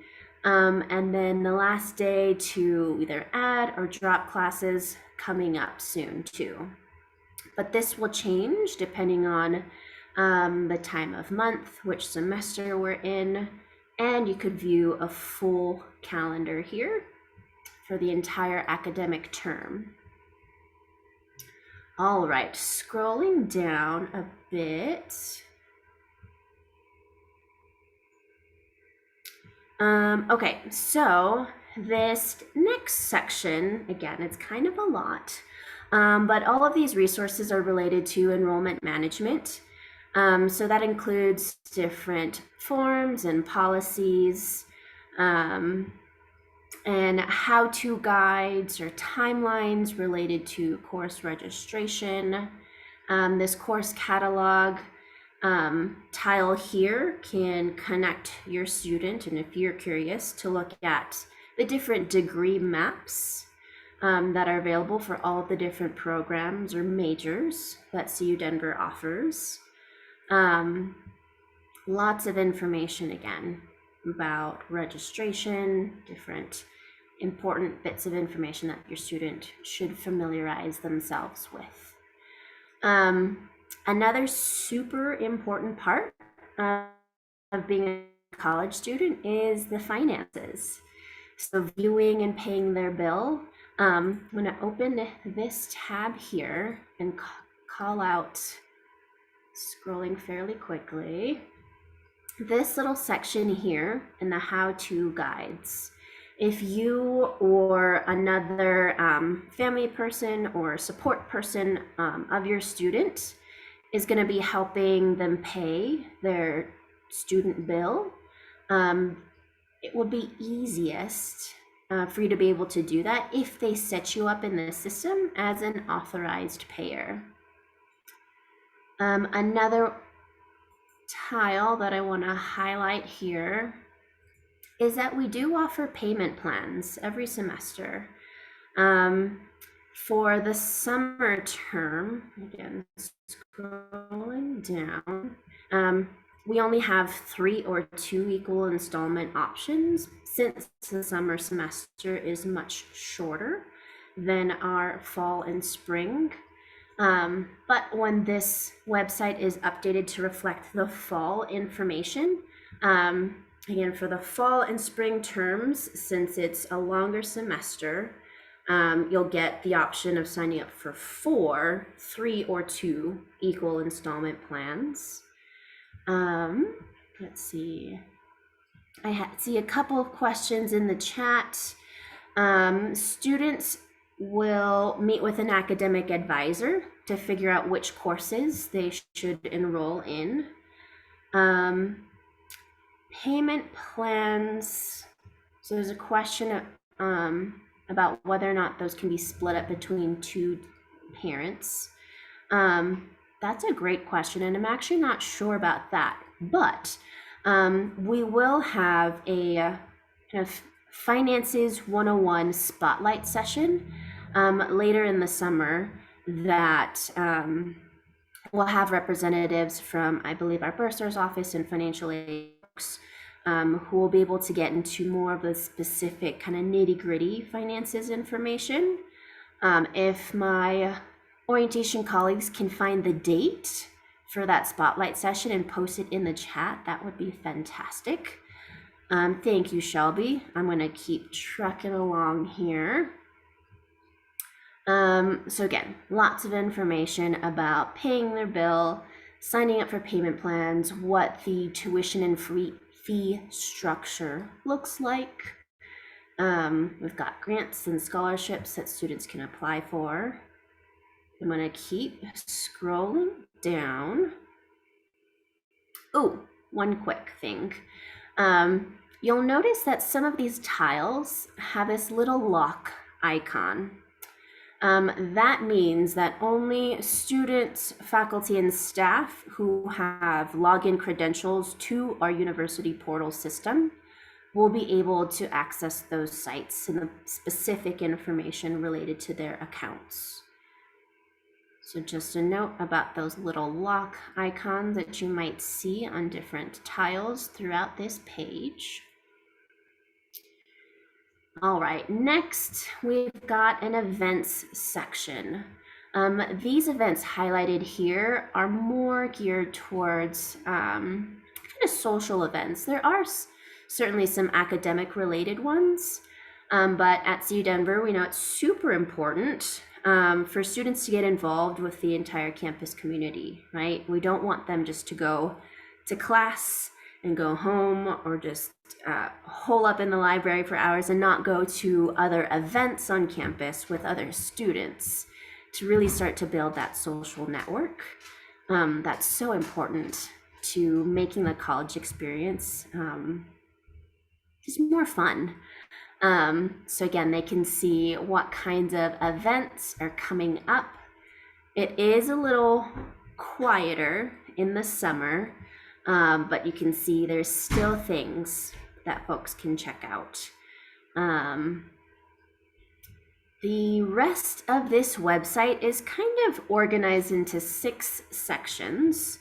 and then the last day to either add or drop classes coming up soon too. But this will change depending on the time of month, which semester we're in, and you could view a full calendar here for the entire academic term. All right, scrolling down a bit. Okay, so this next section, again, it's kind of a lot, but all of these resources are related to enrollment management. So that includes different forms and policies, and how-to guides or timelines related to course registration. This course catalog tile here can connect your student, and if you're curious, to look at the different degree maps that are available for all of the different programs or majors that CU Denver offers. Lots of information again about registration, different important bits of information that your student should familiarize themselves with. Another super important part of being a college student is the finances. So viewing and paying their bill. I'm going to open this tab here and call out, scrolling fairly quickly, this little section here in the how-to guides. If you or another family person or support person of your student is going to be helping them pay their student bill, it would be easiest for you to be able to do that if they set you up in the system as an authorized payer. Another tile that I want to highlight here is that we do offer payment plans every semester. For the summer term, again, scrolling down, we only have 3 or 2 equal installment options since the summer semester is much shorter than our fall and spring. But when this website is updated to reflect the fall information, again, for the fall and spring terms, since it's a longer semester, you'll get the option of signing up for 4, 3, or 2 equal installment plans. Let's see. I see a couple of questions in the chat. Students will meet with an academic advisor to figure out which courses they should enroll in. Payment plans. So there's a question about whether or not those can be split up between 2 parents. That's a great question, and I'm actually not sure about that. But we will have a kind of Finances 101 spotlight session later in the summer that we'll have representatives from, I believe, our bursar's office and financial aid folks, who will be able to get into more of the specific kind of nitty-gritty finances information. If my orientation colleagues can find the date for that spotlight session and post it in the chat, that would be fantastic. Thank you, Shelby. I'm going to keep trucking along here. So again, lots of information about paying their bill, signing up for payment plans, what the tuition and fee structure looks like. We've got grants and scholarships that students can apply for. I'm going to keep scrolling down. Oh, one quick thing. You'll notice that some of these tiles have this little lock icon. That means that only students, faculty, and staff who have login credentials to our university portal system will be able to access those sites and the specific information related to their accounts. So just a note about those little lock icons that you might see on different tiles throughout this page. All right, next we've got an events section. These events highlighted here are more geared towards kind of social events. There are certainly some academic related ones, but at CU Denver, we know it's super important for students to get involved with the entire campus community, right? We don't want them just to go to class and go home, or just hole up in the library for hours and not go to other events on campus with other students to really start to build that social network. That's so important to making the college experience just more fun. So again, they can see what kinds of events are coming up. It is a little quieter in the summer, but you can see there's still things that folks can check out. The rest of this website is kind of organized into 6 sections.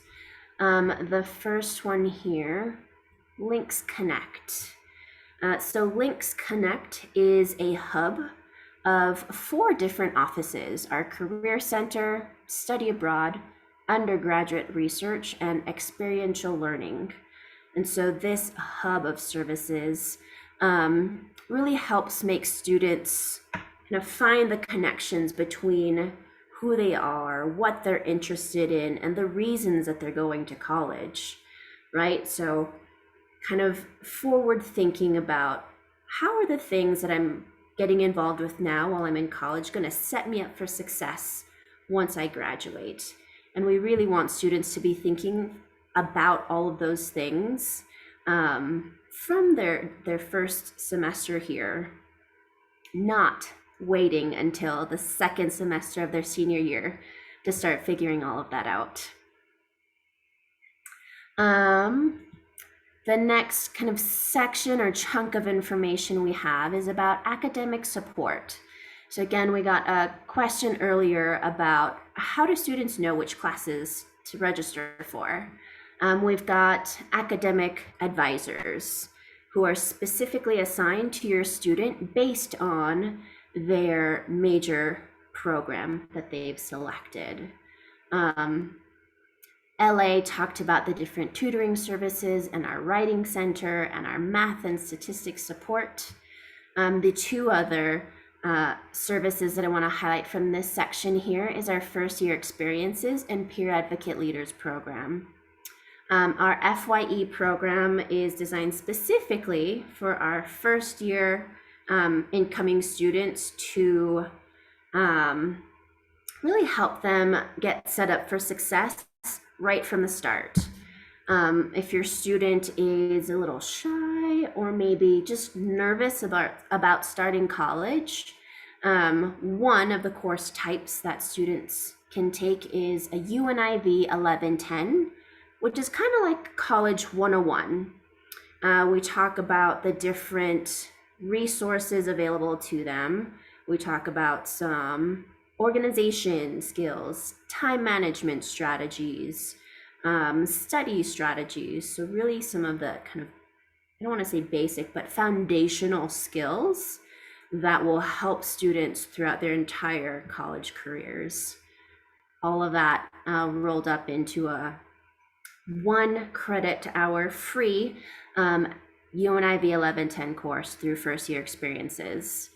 The first one here, Links Connect. So Links Connect is a hub of 4 different offices: our Career Center, Study Abroad, Undergraduate Research, and Experiential Learning. And so this hub of services really helps make students kind of find the connections between who they are, what they're interested in, and the reasons that they're going to college, right? So kind of forward thinking about how are the things that I'm getting involved with now while I'm in college going to set me up for success once I graduate. And we really want students to be thinking about all of those things from their first semester here, not waiting until the second semester of their senior year to start figuring all of that out. The next kind of section or chunk of information we have is about academic support. So again, we got a question earlier about how do students know which classes to register for? We've got academic advisors who are specifically assigned to your student based on their major program that they've selected. LA talked about the different tutoring services and our writing center and our math and statistics support. The 2 other services that I want to highlight from this section here is our first year experiences and peer advocate leaders program. Our FYE program is designed specifically for our first year incoming students to really help them get set up for success right from the start. If your student is a little shy or maybe just nervous about starting college, one of the course types that students can take is a UNIV 1110, which is kind of like College 101. We talk about the different resources available to them. We talk about some organization skills, time management strategies, study strategies. So really some of the kind of, I don't want to say basic, but foundational skills that will help students throughout their entire college careers. All of that rolled up into a 1 credit hour free UNIV 1110 course through first year experiences.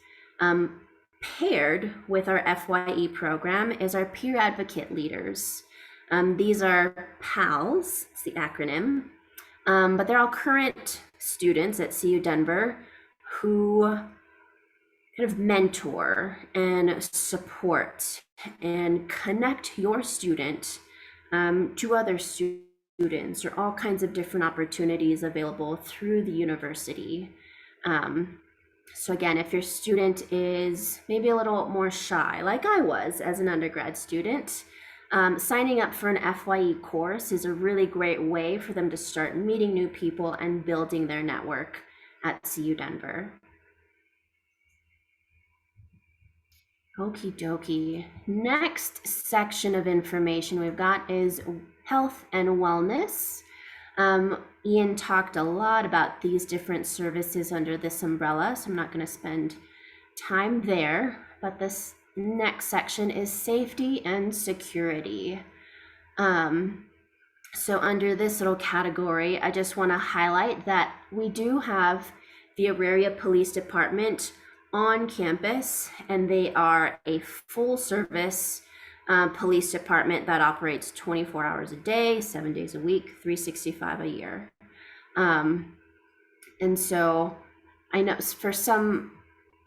Paired with our FYE program is our peer advocate leaders. These are PALS, it's the acronym, but they're all current students at CU Denver who kind of mentor and support and connect your student to other students or all kinds of different opportunities available through the university. So again, if your student is maybe a little more shy, like I was as an undergrad student, signing up for an FYE course is a really great way for them to start meeting new people and building their network at CU Denver. Okie dokie. Next section of information we've got is health and wellness. Ian talked a lot about these different services under this umbrella, so I'm not going to spend time there, but this next section is safety and security. So under this little category, I just want to highlight that we do have the Auraria Police Department on campus, and they are a full service police department that operates 24 hours a day, 7 days a week, 365 a year. And so I know for some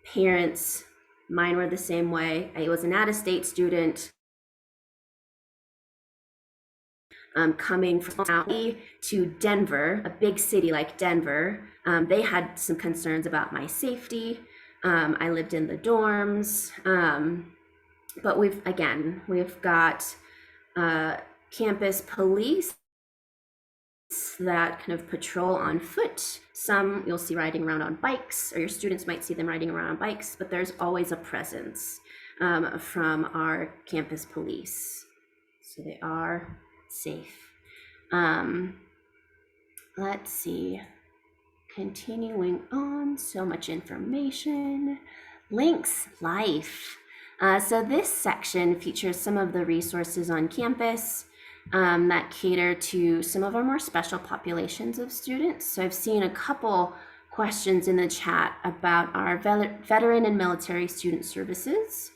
parents, mine were the same way. I was an out-of-state student coming from Maui to Denver, a big city like Denver. They had some concerns about my safety. I lived in the dorms, but we've got campus police that kind of patrol on foot. Some you'll see riding around on bikes, or your students might see them riding around on bikes, but there's always a presence from our campus police. So they are safe. Let's see. Continuing on, so much information. Links Life. So this section features some of the resources on campus that cater to some of our more special populations of students. So I've seen a couple questions in the chat about our veteran and military student services.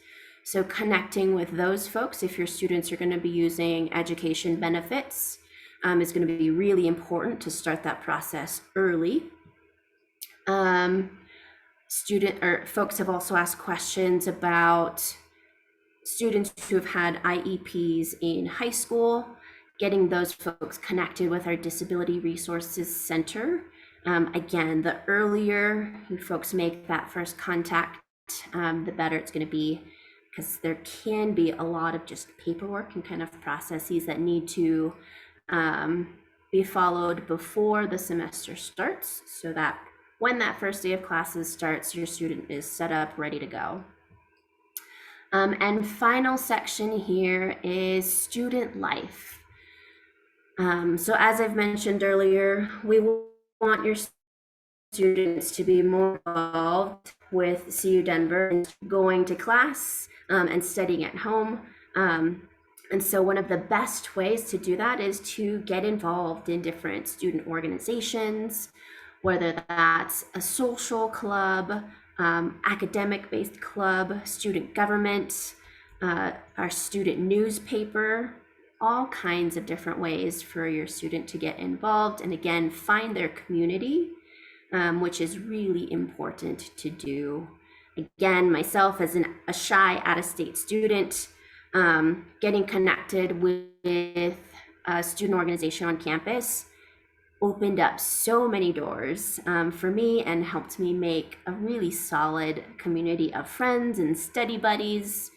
So connecting with those folks, if your students are going to be using education benefits, is going to be really important to start that process early. Folks have also asked questions about students who have had IEPs in high school, getting those folks connected with our Disability Resources Center. Again, the earlier you folks make that first contact, the better it's going to be, because there can be a lot of just paperwork and kind of processes that need to be followed before the semester starts, so that when that first day of classes starts, your student is set up, ready to go. And final section here is student life. So as I've mentioned earlier, we want your students to be more involved with CU Denver, going to class and studying at home. And so one of the best ways to do that is to get involved in different student organizations, whether that's a social club, academic-based club, student government, our student newspaper, all kinds of different ways for your student to get involved and again, find their community, which is really important to do. Again, myself as a shy out-of-state student, getting connected with a student organization on campus opened up so many doors for me and helped me make a really solid community of friends and study buddies.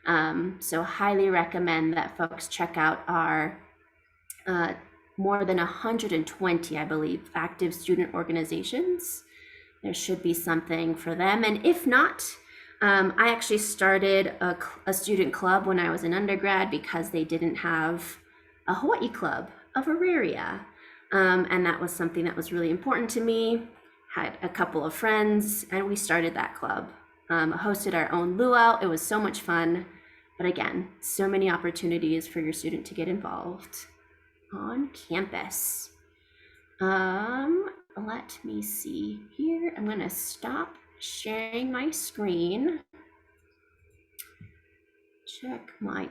So highly recommend that folks check out our more than 120, I believe, active student organizations. There should be something for them. And if not, I actually started a student club when I was an undergrad because they didn't have a Hawaii club of Auraria. And that was something that was really important to me. Had a couple of friends and we started that club. Hosted our own luau. It was so much fun. But again, so many opportunities for your student to get involved on campus. Let me see here. I'm going to stop sharing my screen. Check my,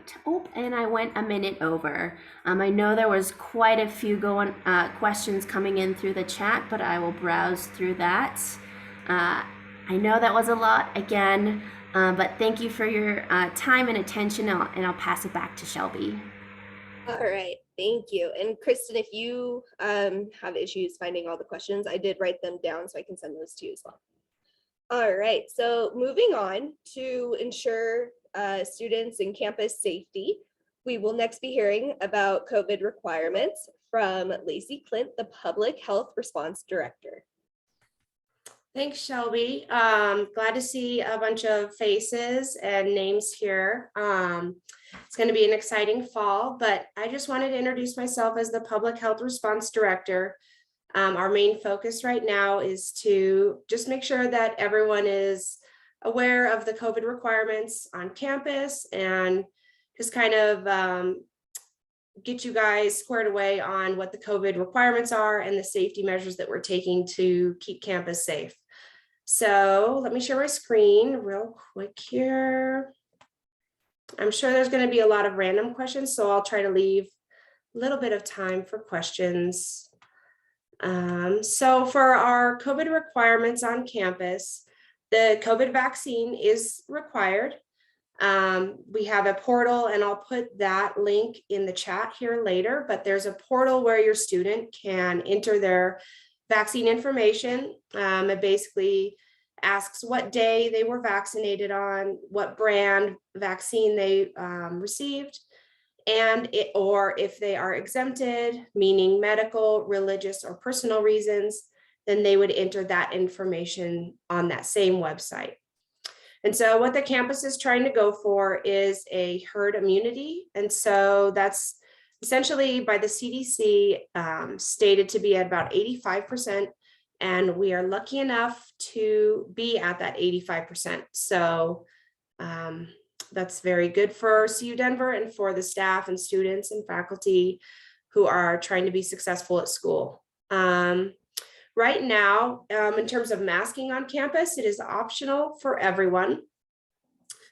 and I went a minute over. I know there was quite a few questions coming in through the chat, but I will browse through that. I know that was a lot again, but thank you for your time and attention, and I'll pass it back to Shelby. All right, thank you. And Kristen, if you have issues finding all the questions, I did write them down so I can send those to you as well. All right, so moving on to ensure students and campus safety, we will next be hearing about COVID requirements from Lacey Clint, the Public Health Response Director. Thanks, Shelby. Glad to see a bunch of faces and names here. It's going to be an exciting fall, but I just wanted to introduce myself as the Public Health Response Director. Our main focus right now is to just make sure that everyone is aware of the COVID requirements on campus and just kind of get you guys squared away on what the COVID requirements are and the safety measures that we're taking to keep campus safe. So let me share my screen real quick here. I'm sure there's going to be a lot of random questions, so I'll try to leave a little bit of time for questions. So for our COVID requirements on campus, the COVID vaccine is required. We have a portal, and I'll put that link in the chat here later, but there's a portal where your student can enter their vaccine information. It basically asks what day they were vaccinated on, what brand vaccine they received, and or if they are exempted, meaning medical, religious, or personal reasons, then they would enter that information on that same website. And so what the campus is trying to go for is a herd immunity. And so that's essentially by the CDC stated to be at about 85%. And we are lucky enough to be at that 85%. So that's very good for CU Denver and for the staff and students and faculty who are trying to be successful at school. Right now, in terms of masking on campus, it is optional for everyone,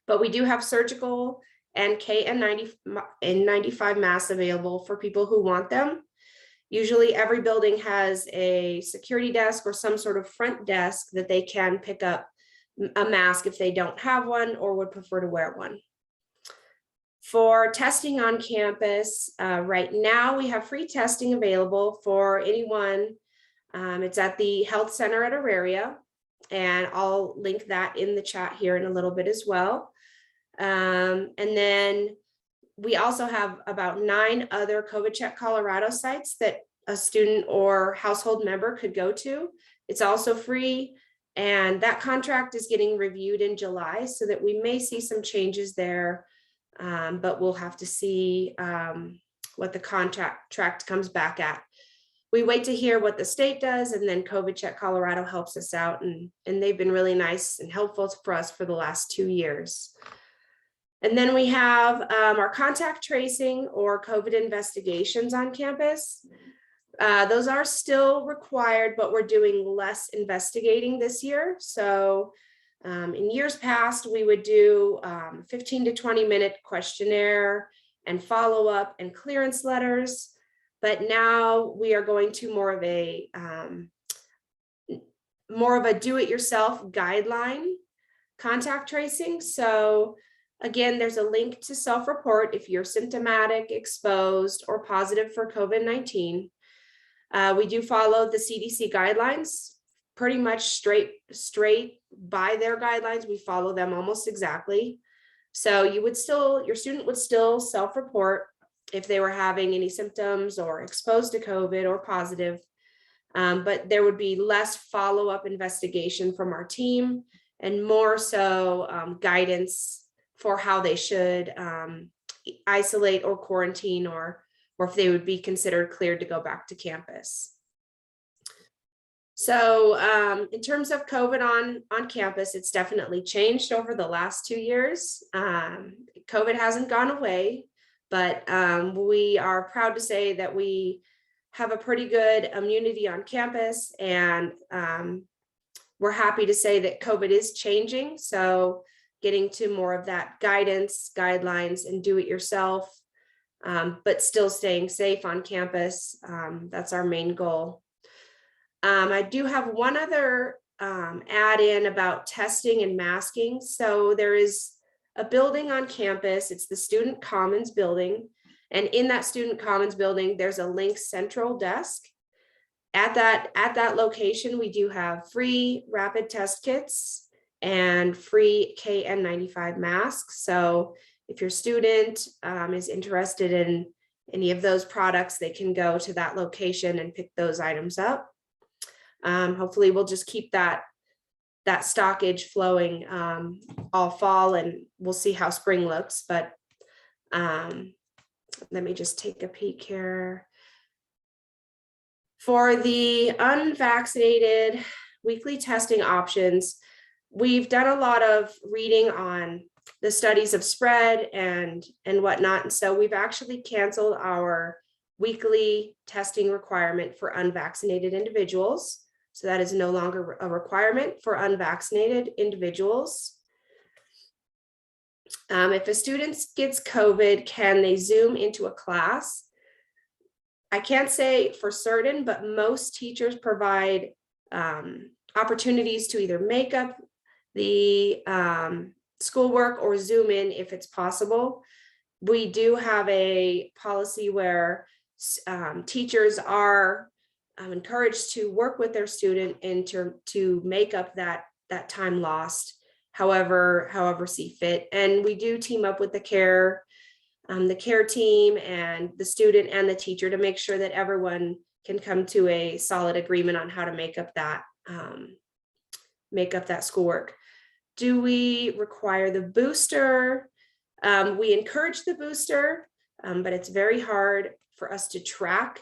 but we do have surgical and KN95 masks available for people who want them. Usually every building has a security desk or some sort of front desk that they can pick up a mask if they don't have one or would prefer to wear one. For testing on campus, right now we have free testing available for anyone. It's at the Health Center at Auraria, and I'll link that in the chat here in a little bit as well. And then we also have about 9 other COVID Check Colorado sites that a student or household member could go to. It's also free, and that contract is getting reviewed in July, so that we may see some changes there, but we'll have to see what the contract comes back at. We wait to hear what the state does, and then COVID Check Colorado helps us out, and they've been really nice and helpful for us for the last 2 years. And then we have our contact tracing or COVID investigations on campus. Those are still required, but we're doing less investigating this year. So in years past, we would do 15 to 20 minute questionnaire and follow-up and clearance letters. But now we are going to more of a do-it-yourself guideline contact tracing. So again, there's a link to self-report if you're symptomatic, exposed, or positive for COVID-19. We do follow the CDC guidelines, pretty much straight by their guidelines. We follow them almost exactly. So your student would still self-report if they were having any symptoms or exposed to COVID or positive. But there would be less follow-up investigation from our team and more so guidance for how they should isolate or quarantine, or if they would be considered cleared to go back to campus. So in terms of COVID on campus, it's definitely changed over the last 2 years. COVID hasn't gone away, but we are proud to say that we have a pretty good immunity on campus, and we're happy to say that COVID is changing. So getting to more of that guidance, guidelines, and do it yourself, but still staying safe on campus. That's our main goal. I do have one other add in about testing and masking. So there is a building on campus. It's the Student Commons building. And in that Student Commons building, there's a Lynx Central desk. At that location, we do have free rapid test kits and free KN95 masks. So if your student is interested in any of those products, they can go to that location and pick those items up. Hopefully we'll just keep that stockage flowing all fall, and we'll see how spring looks. But let me just take a peek here. For the unvaccinated weekly testing options, we've done a lot of reading on the studies of spread and whatnot. And so we've actually canceled our weekly testing requirement for unvaccinated individuals. So that is no longer a requirement for unvaccinated individuals. If a student gets COVID, can they Zoom into a class? I can't say for certain, but most teachers provide opportunities to either make up the schoolwork or Zoom in if it's possible. We do have a policy where teachers are encouraged to work with their student and to make up that time lost, however see fit. And we do team up with the care team and the student and the teacher to make sure that everyone can come to a solid agreement on how to make up that schoolwork. Do we require the booster? We encourage the booster, but it's very hard for us to track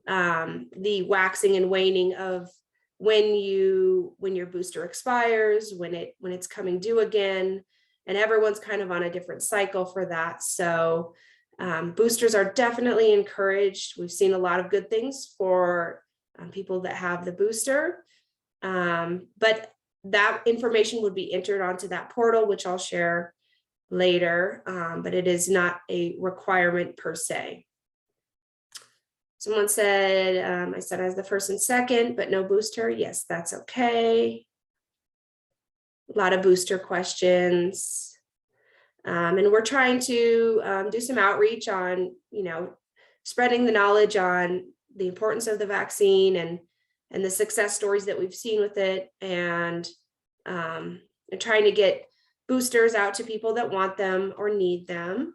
the waxing and waning of when your booster expires, when it's coming due again, and everyone's kind of on a different cycle for that. So boosters are definitely encouraged. We've seen a lot of good things for people that have the booster, but that information would be entered onto that portal, which I'll share later, but it is not a requirement per se. Someone said, I said as the first and second, but no booster. Yes, that's okay. A lot of booster questions. And we're trying to do some outreach on, spreading the knowledge on the importance of the vaccine and the success stories that we've seen with it, and trying to get boosters out to people that want them or need them.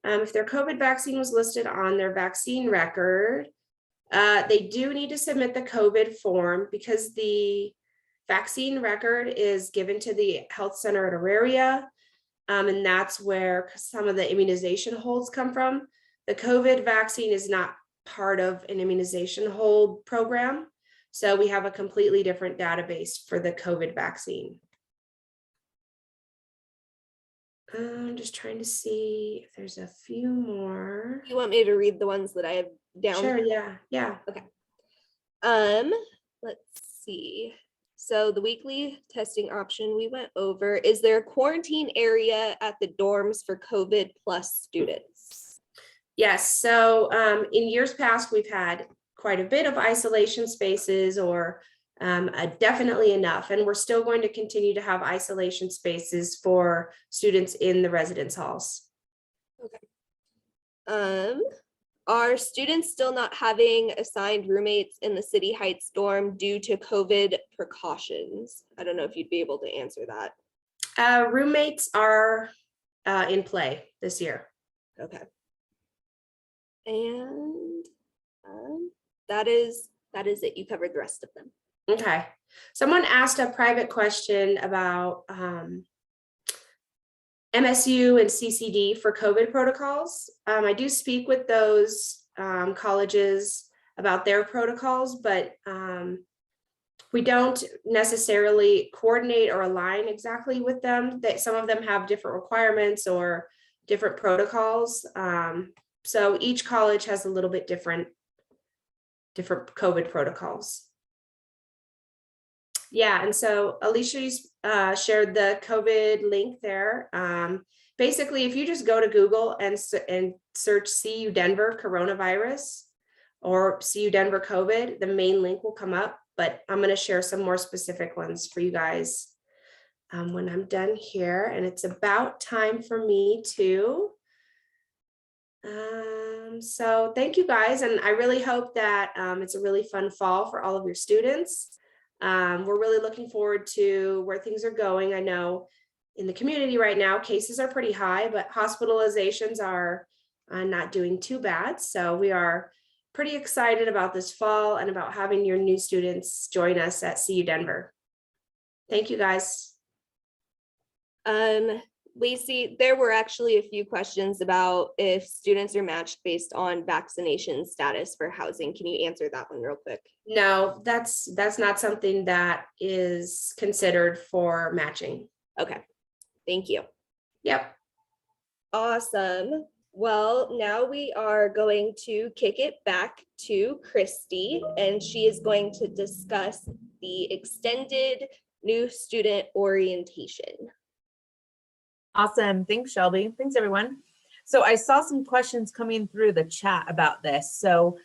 If their COVID vaccine was listed on their vaccine record, they do need to submit the COVID form, because the vaccine record is given to the health center at Auraria, and that's where some of the immunization holds come from. The COVID vaccine is not part of an immunization hold program, so we have a completely different database for the COVID vaccine. I'm just trying to see if there's a few more. You want me to read the ones that I have down? Sure, yeah. Okay. Let's see. So the weekly testing option we went over. Is there a quarantine area at the dorms for COVID plus students? Yes, so in years past, we've had quite a bit of isolation spaces, or definitely enough, and we're still going to continue to have isolation spaces for students in the residence halls. Okay. Are students still not having assigned roommates in the City Heights dorm due to COVID precautions? I don't know if you'd be able to answer that. Roommates are in play this year. Okay. And that is it. You covered the rest of them. Okay. Someone asked a private question about MSU and CCD for COVID protocols. I do speak with those colleges about their protocols, but we don't necessarily coordinate or align exactly with them. That some of them have different requirements or different protocols. So each college has a little bit different COVID protocols. Yeah, and so Alicia shared the COVID link there. Basically, if you just go to Google and search CU Denver coronavirus or CU Denver COVID, the main link will come up, but I'm going to share some more specific ones for you guys when I'm done here. And it's about time for me to. So thank you guys. And I really hope that it's a really fun fall for all of your students. We're really looking forward to where things are going. I know in the community right now, cases are pretty high, but hospitalizations are not doing too bad. So we are pretty excited about this fall and about having your new students join us at CU Denver. Thank you guys. Lacey, there were actually a few questions about if students are matched based on vaccination status for housing. Can you answer that one real quick? No, that's not something that is considered for matching. Okay, thank you. Yep. Awesome. Well, now we are going to kick it back to Christy, and she is going to discuss the extended new student orientation. Awesome. Thanks, Shelby. Thanks, everyone. So I saw some questions coming through the chat about this. So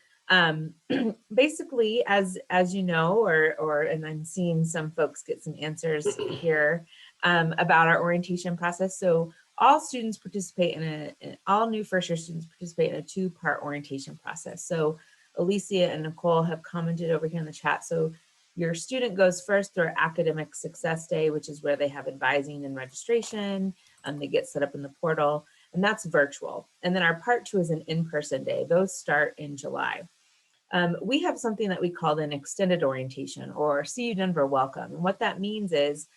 basically, as you know, and I'm seeing some folks get some answers here about our orientation process. So all students participate all new first year students participate in a 2-part orientation process. So Alicia and Nicole have commented over here in the chat. So your student goes first through our academic success day, which is where they have advising and registration. They get set up in the portal, and that's virtual. And then our part 2 is an in-person day. Those start in July. We have something that we call an extended orientation, or CU Denver Welcome. And what that means is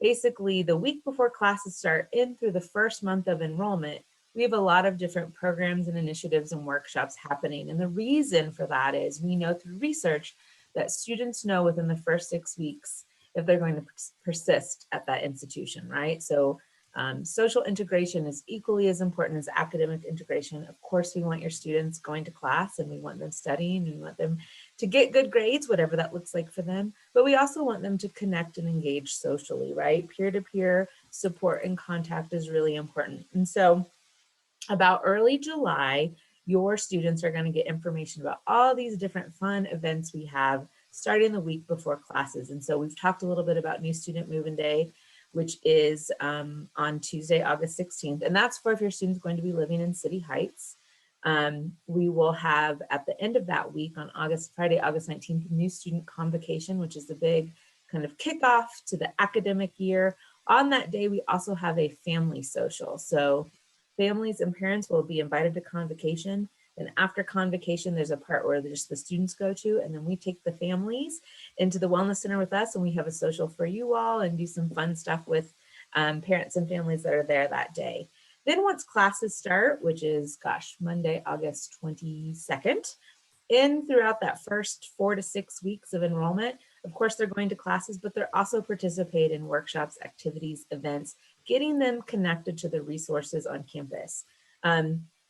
basically the week before classes start in through the first month of enrollment, we have a lot of different programs and initiatives and workshops happening. And the reason for that is we know through research that students know within the first 6 weeks if they're going to persist at that institution, right? So social integration is equally as important as academic integration. Of course, we want your students going to class and we want them studying and we want them to get good grades, whatever that looks like for them. But we also want them to connect and engage socially, right? Peer-to-peer support and contact is really important. And so about early July, your students are going to get information about all these different fun events we have starting the week before classes. And so we've talked a little bit about New Student Move-In Day, which is on Tuesday, August 16th. And that's for if your student's going to be living in City Heights. We will have at the end of that week on Friday, August 19th, New Student Convocation, which is the big kind of kickoff to the academic year. On that day, we also have a family social. So families and parents will be invited to convocation. And after convocation, there's a part where just the students go to, and then we take the families into the Wellness Center with us, and we have a social for you all and do some fun stuff with parents and families that are there that day. Then once classes start, which is, Monday, August 22nd, throughout that first 4 to 6 weeks of enrollment, of course, they're going to classes, but they're also participate in workshops, activities, events, getting them connected to the resources on campus.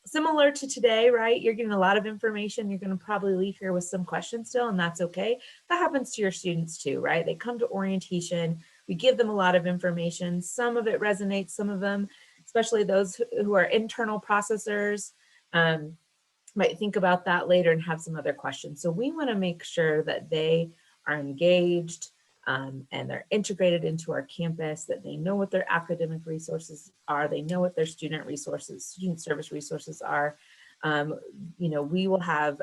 Similar to today, right? You're getting a lot of information. You're going to probably leave here with some questions still, and that's okay. That happens to your students too, right? They come to orientation. We give them a lot of information. Some of it resonates, some of them, especially those who are internal processors, might think about that later and have some other questions. So we want to make sure that they are engaged and they're integrated into our campus, that they know what their academic resources are, they know what their student service resources are. We will have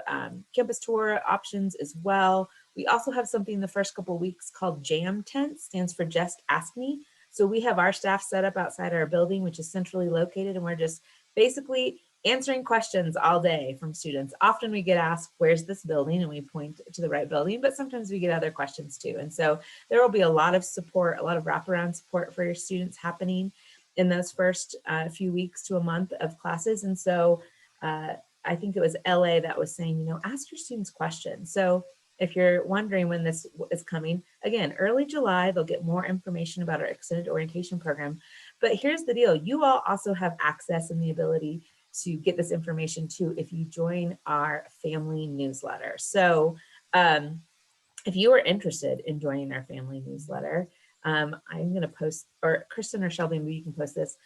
campus tour options as well. We also have something the first couple of weeks called JAM Tent, stands for Just Ask Me. So we have our staff set up outside our building, which is centrally located, and we're just basically answering questions all day from students. Often we get asked, where's this building? And we point to the right building, but sometimes we get other questions too. And so there will be a lot of support, a lot of wraparound support for your students happening in those first few weeks to a month of classes. And so I think it was LA that was saying, ask your students questions. So if you're wondering when this is coming, again, early July, they'll get more information about our extended orientation program. But here's the deal. You all also have access and the ability to get this information too if you join our family newsletter. So if you are interested in joining our family newsletter, I'm going to post, or Kristen or Shelby, maybe you can post this.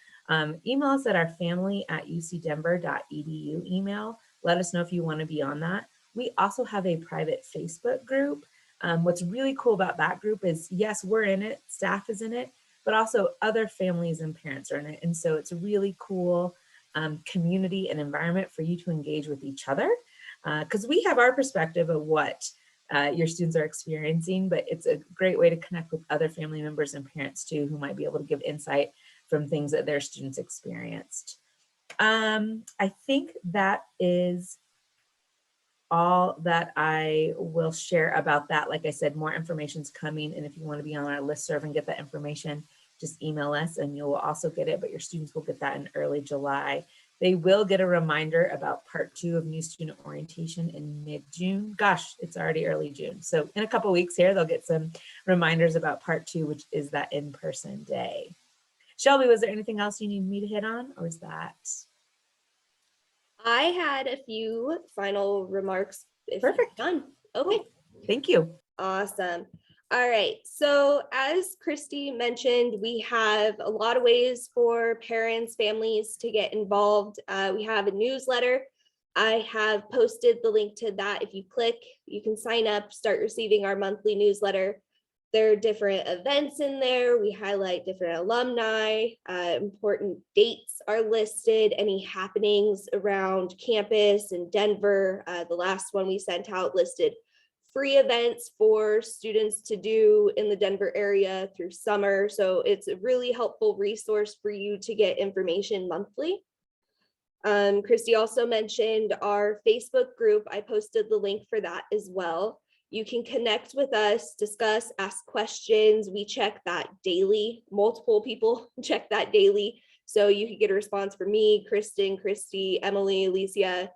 Email us at our family@ucdenver.edu email. Let us know if you want to be on that. We also have a private Facebook group. What's really cool about that group is, yes, we're in it, staff is in it, but also other families and parents are in it. And so it's a really cool community and environment for you to engage with each other, because we have our perspective of what your students are experiencing, but it's a great way to connect with other family members and parents too, who might be able to give insight from things that their students experienced. I think that is all that I will share about that. Like I said, more information's coming, and if you want to be on our listserv and get that information, just email us and you'll also get it, but your students will get that in early July. They will get a reminder about part 2 of new student orientation in mid-June. Gosh, it's already early June. So in a couple of weeks here, they'll get some reminders about part 2, which is that in-person day. Shelby, was there anything else you need me to hit on, or is that? I had a few final remarks. If Perfect. you're done. Okay. Thank you. Awesome. All right. So as Christy mentioned, we have a lot of ways for parents, families to get involved. We have a newsletter. I have posted the link to that. If you click, you can sign up, start receiving our monthly newsletter. There are different events in there. We highlight different alumni, important dates are listed, any happenings around campus in Denver. The last one we sent out listed free events for students to do in the Denver area through summer. So it's a really helpful resource for you to get information monthly. Christy also mentioned our Facebook group. I posted the link for that as well. You can connect with us, discuss, ask questions. We check that daily. Multiple people check that daily. So you can get a response from me, Kristen, Christy, Emily, Alicia,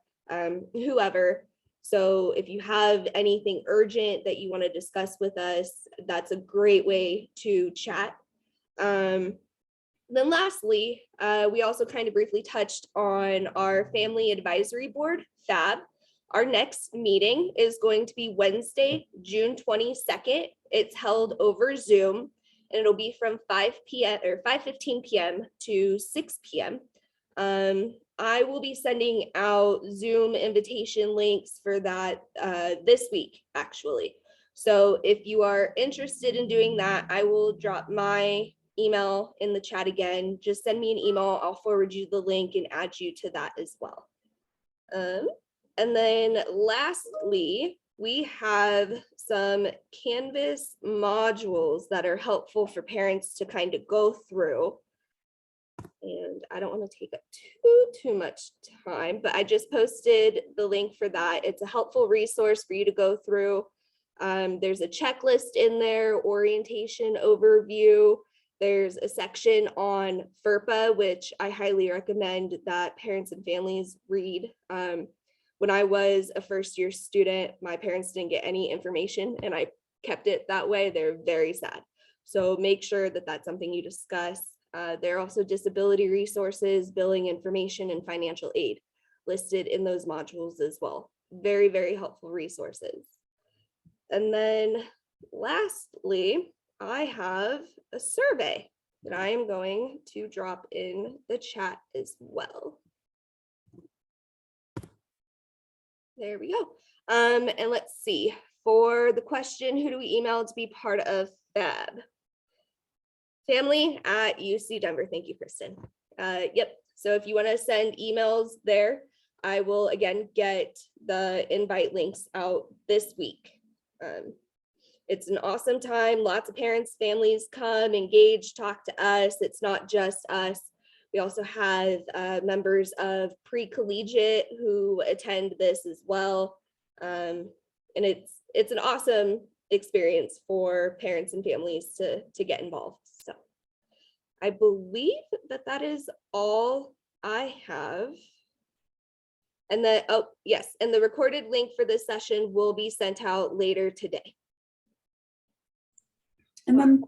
whoever. So if you have anything urgent that you want to discuss with us, that's a great way to chat. Then lastly, we also kind of briefly touched on our Family Advisory Board, FAB. Our next meeting is going to be Wednesday, June 22nd. It's held over Zoom, and it'll be from 5:15 p.m. to 6 p.m. I will be sending out Zoom invitation links for that this week, actually. So if you are interested in doing that, I will drop my email in the chat again. Just send me an email. I'll forward you the link and add you to that as well. And then lastly, we have some Canvas modules that are helpful for parents to kind of go through. And I don't want to take up too much time, but I just posted the link for that. It's a helpful resource for you to go through. There's a checklist in there, orientation overview. There's a section on FERPA, which I highly recommend that parents and families read. When I was a first-year student, my parents didn't get any information, and I kept it that way. They're very sad. So make sure that that's something you discuss. There are also disability resources, billing information, and financial aid listed in those modules as well. Very, very helpful resources. And then lastly, I have a survey that I am going to drop in the chat as well. There we go. And let's see, for the question, who do we email to be part of FAB? Family@UC Denver. Thank you, Kristen. Yep. So if you want to send emails there, I will again get the invite links out this week. It's an awesome time. Lots of parents, families come, engage, talk to us. It's not just us. We also have members of pre-collegiate who attend this as well. And it's an awesome experience for parents and families to get involved. So I believe that is all I have. And then, oh, yes, and the recorded link for this session will be sent out later today. And then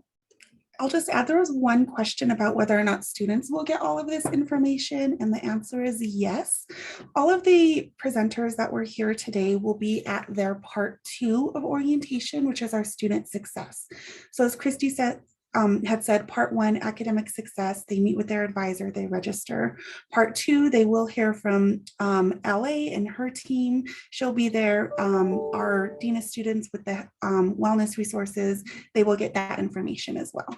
I'll just add, there was one question about whether or not students will get all of this information, and the answer is yes. All of the presenters that were here today will be at their part 2 of orientation, which is our student success. So as Christy said, had said, part 1, academic success, they meet with their advisor, they register. Part 2, they will hear from LA and her team. She'll be there. Our Dean of Students with the wellness resources, they will get that information as well.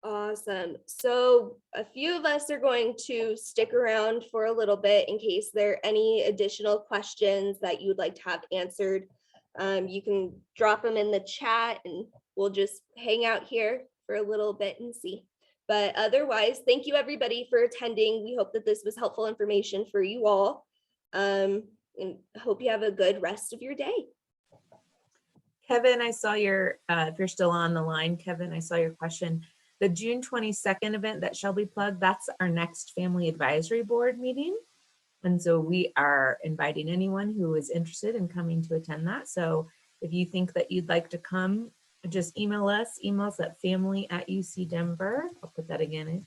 Awesome. So a few of us are going to stick around for a little bit in case there are any additional questions that you would like to have answered. You can drop them in the chat and we'll just hang out here for a little bit and see. But otherwise, thank you everybody for attending. We hope that this was helpful information for you all. And hope you have a good rest of your day. Kevin, I saw your, if you're still on the line, Kevin, I saw your question. The June 22nd event that Shelby plugged, that's our next Family Advisory Board meeting. And so we are inviting anyone who is interested in coming to attend that. So if you think that you'd like to come, just email us, emails at family@UC-Denver. I'll put that again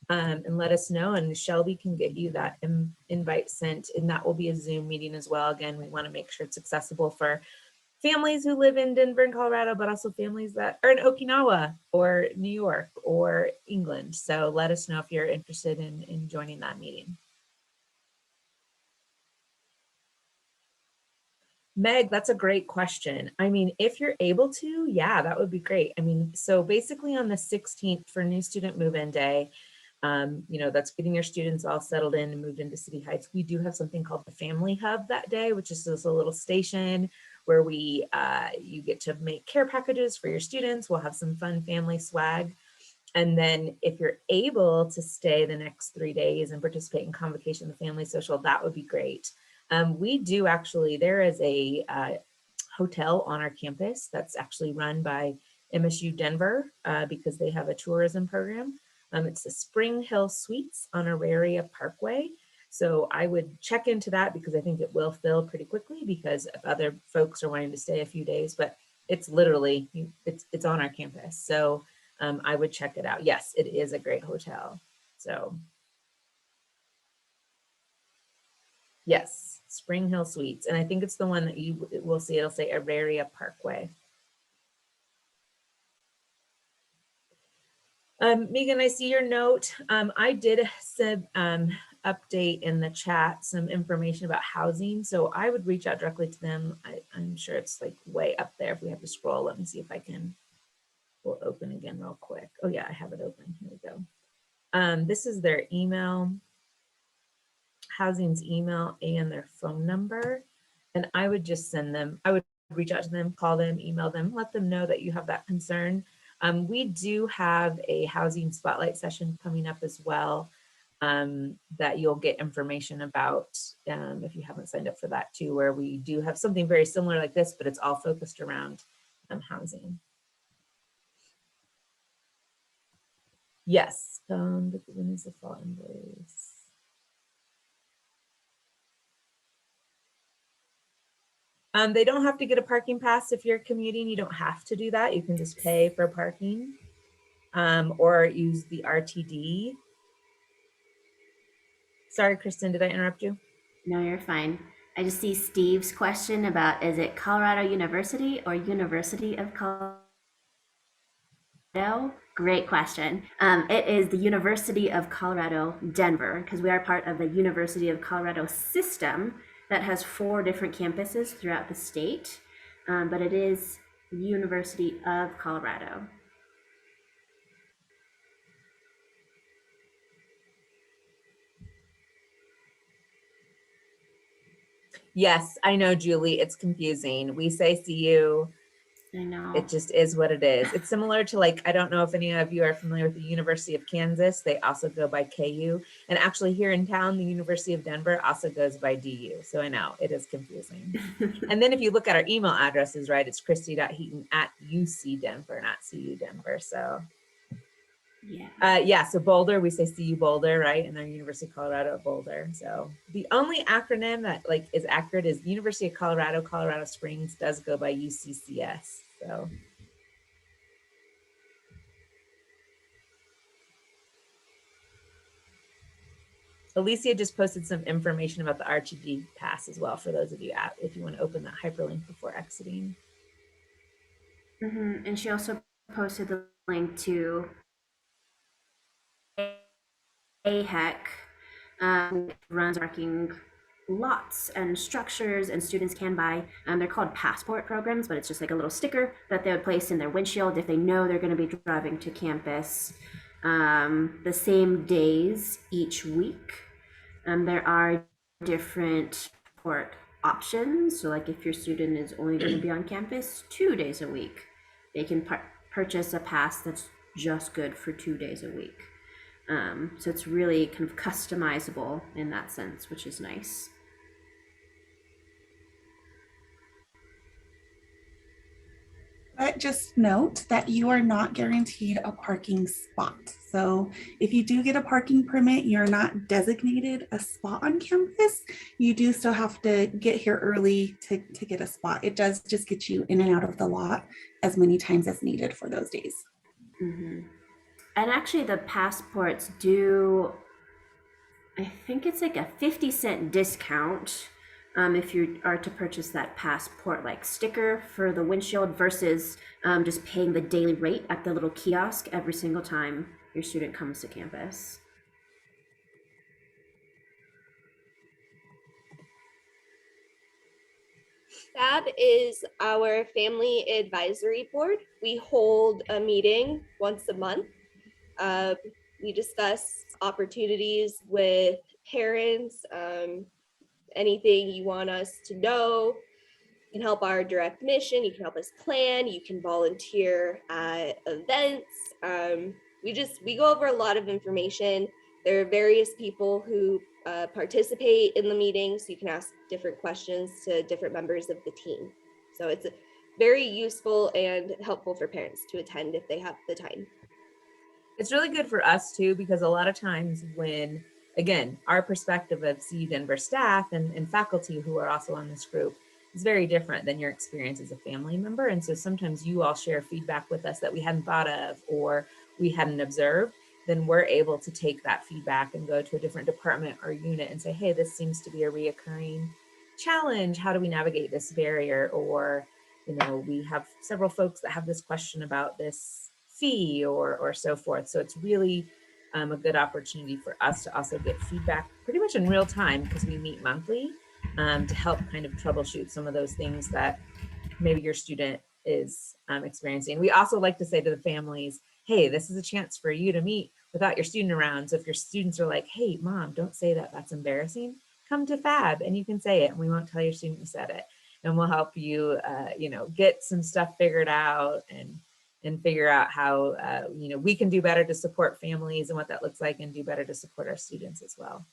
and let us know, and Shelby can get you that invite sent, and that will be a Zoom meeting as well. Again, we want to make sure it's accessible for families who live in Denver and Colorado, but also families that are in Okinawa or New York or England. So let us know if you're interested in joining that meeting. Meg, that's a great question. I mean, if you're able to, yeah, that would be great. I mean, so basically on the 16th for New Student Move-In Day, you know, that's getting your students all settled in and moved into City Heights. We do have something called the Family Hub that day, which is just a little station where we, you get to make care packages for your students. We'll have some fun family swag. And then if you're able to stay the next 3 days and participate in Convocation, the Family Social, that would be great. We do actually, there is a hotel on our campus that's actually run by MSU Denver because they have a tourism program. It's the Spring Hill Suites on Auraria Parkway. So I would check into that because I think it will fill pretty quickly because if other folks are wanting to stay a few days, but it's literally, it's on our campus. So I would check it out. Yes, it is a great hotel. So yes, Spring Hill Suites. And I think it's the one that you will see, it'll say Auraria Parkway. Megan, I see your note. I did update in the chat some information about housing. So I would reach out directly to them. I'm sure it's like way up there. If we have to scroll, let me see if I can. We'll open again real quick. Oh yeah, I have it open. Here we go. This is their email, housing's email and their phone number. And I would just send them, I would reach out to them, call them, email them, let them know that you have that concern. We do have a housing spotlight session coming up as well that you'll get information about if you haven't signed up for that too, where we do have something very similar like this, but it's all focused around housing. Yes, when is the fall embrace? They don't have to get a parking pass if you're commuting. You don't have to do that. You can just pay for parking or use the RTD. Sorry, Kristen, did I interrupt you? No, you're fine. I just see Steve's question about, is it Colorado University or University of Colorado? Great question. It is the University of Colorado, Denver, because we are part of the University of Colorado system that has 4 different campuses throughout the state, but it is University of Colorado. Yes, I know, Julie, it's confusing. We say CU. I know. It just is what it is. It's similar to, like, I don't know if any of you are familiar with the University of Kansas. They also go by KU. And actually here in town, the University of Denver also goes by DU. So I know it is confusing. And then if you look at our email addresses, right, it's christy.heaton@UC Denver, not CU Denver. So Yeah. so Boulder, we say CU Boulder, right? And then University of Colorado at Boulder. So the only acronym that like is accurate is University of Colorado, Colorado Springs does go by UCCS. So Alicia just posted some information about the RTG pass as well for those of you out if you want to open that hyperlink before exiting. And she also posted the link to AHEC, runs parking lots and structures, and students can buy, they're called passport programs, but it's just like a little sticker that they would place in their windshield if they know they're going to be driving to campus the same days each week. There are different port options. So like if your student is only going to be on campus 2 days a week, they can purchase a pass that's just good for 2 days a week. So it's really kind of customizable in that sense, which is nice. But just note that you are not guaranteed a parking spot. So if you do get a parking permit, you're not designated a spot on campus. You do still have to get here early to get a spot. It does just get you in and out of the lot as many times as needed for those days. And actually the passports do, I think it's like a 50-cent discount if you are to purchase that passport like sticker for the windshield versus just paying the daily rate at the little kiosk every single time your student comes to campus. FAB is our family advisory board. We hold a meeting once a month. We discuss opportunities with parents, anything you want us to know. You can help our direct mission, you can help us plan, you can volunteer at events. We go over a lot of information. There are various people who participate in the meetings, so you can ask different questions to different members of the team. So it's very useful and helpful for parents to attend if they have the time. It's really good for us too, because a lot of times when, again, our perspective of CU Denver staff and faculty who are also on this group is very different than your experience as a family member. And so sometimes you all share feedback with us that we hadn't thought of or we hadn't observed, then we're able to take that feedback and go to a different department or unit and say, hey, this seems to be a reoccurring challenge. How do we navigate this barrier? Or, you know, we have several folks that have this question about this fee or so forth. So it's really a good opportunity for us to also get feedback pretty much in real time because we meet monthly to help kind of troubleshoot some of those things that maybe your student is experiencing. We also like to say to the families, hey, this is a chance for you to meet without your student around. So if your students are like, hey, mom, don't say that, that's embarrassing, come to FAB and you can say it and we won't tell your student you said it. And we'll help you, get some stuff figured out and figure out how, we can do better to support families and what that looks like and do better to support our students as well.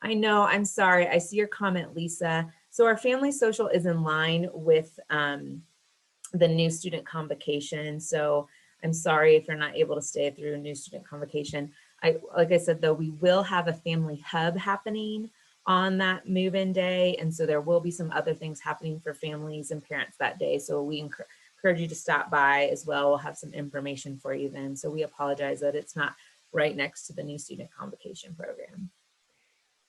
I know, I'm sorry. I see your comment, Lisa. So our family social is in line with the new student convocation. So I'm sorry if you're not able to stay through a new student convocation. Like I said, though, we will have a family hub happening on that move-in day. And so there will be some other things happening for families and parents that day. So we encourage you to stop by as well. We'll have some information for you then. So we apologize that it's not right next to the new student convocation program.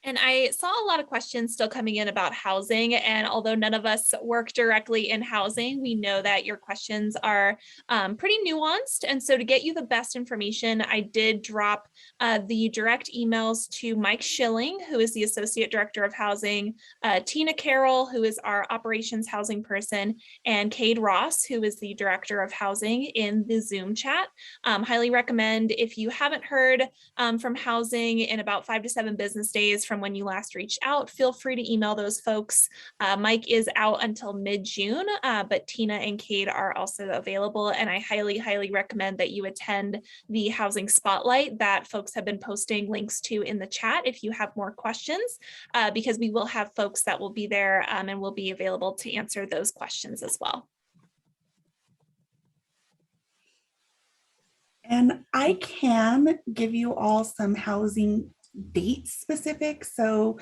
And I saw a lot of questions still coming in about housing. And although none of us work directly in housing, we know that your questions are pretty nuanced. And so to get you the best information, I did drop the direct emails to Mike Schilling, who is the Associate Director of Housing, Tina Carroll, who is our Operations Housing person, and Cade Ross, who is the Director of Housing, in the Zoom chat. Highly recommend, if you haven't heard from housing in about 5 to 7 business days from when you last reached out, feel free to email those folks. Mike is out until mid-June, but Tina and Cade are also available. And I highly, highly recommend that you attend the housing spotlight that folks have been posting links to in the chat if you have more questions, because we will have folks that will be there and will be available to answer those questions as well. And I can give you all some housing date specific. So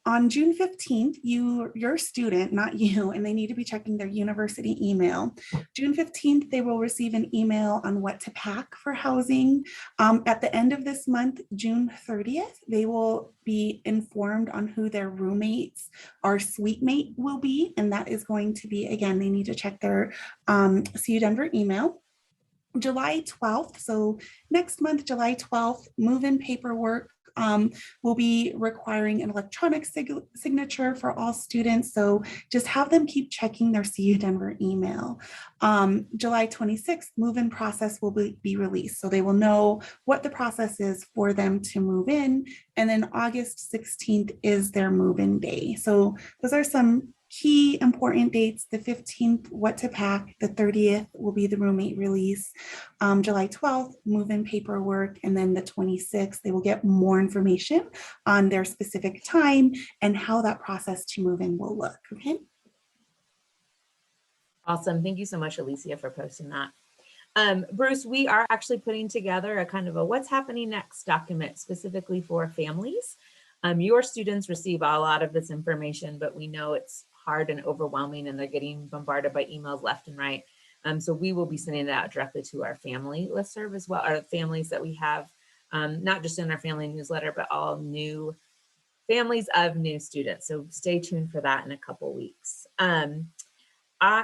on June 15th, your student, not you, and they need to be checking their university email. June 15th, they will receive an email on what to pack for housing. At the end of this month, June 30th, they will be informed on who their roommates or suite mate will be. And that is going to be, again, they need to check their CU Denver email. July 12th, so next month, July 12th, move-in paperwork will be requiring an electronic signature for all students. So just have them keep checking their CU Denver email. July 26th, move-in process will be released. So they will know what the process is for them to move in. And then August 16th is their move-in day. So those are some key important dates. The 15th, what to pack. The 30th will be the roommate release. July 12th, move-in paperwork. And then the 26th, they will get more information on their specific time and how that process to move in will look. Okay. Awesome. Thank you so much, Alicia, for posting that. Bruce, we are actually putting together a kind of a what's happening next document specifically for families. Your students receive a lot of this information, but we know it's hard and overwhelming and they're getting bombarded by emails left and right. So we will be sending it out directly to our family listserv as well, our families that we have, not just in our family newsletter, but all new families of new students. So stay tuned for that in a couple weeks.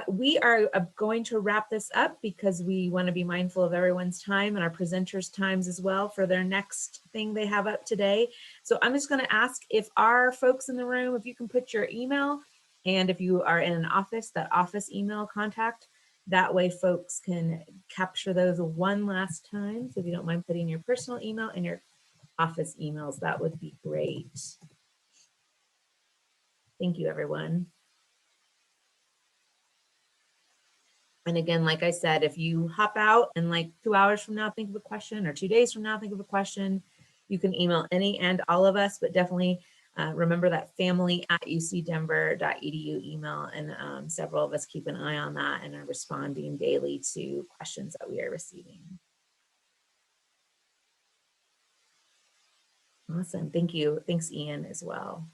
We are going to wrap this up because we want to be mindful of everyone's time and our presenters' times as well for their next thing they have up today. So I'm just going to ask if our folks in the room, if you can put your email, and if you are in an office, that office email contact, that way folks can capture those one last time. So if you don't mind putting your personal email and your office emails, that would be great. Thank you, everyone. And again, like I said, if you hop out and like 2 hours from now, think of a question, or 2 days from now, think of a question, you can email any and all of us, but definitely remember that family@ucdenver.edu email. And several of us keep an eye on that and are responding daily to questions that we are receiving. Awesome. Thank you. Thanks, Ian, as well.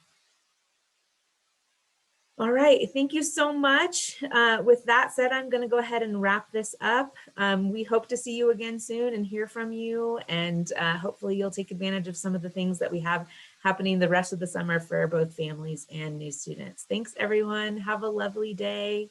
All right, thank you so much. With that said, I'm going to go ahead and wrap this up. We hope to see you again soon and hear from you, and hopefully you'll take advantage of some of the things that we have happening the rest of the summer for both families and new students. Thanks, everyone. Have a lovely day.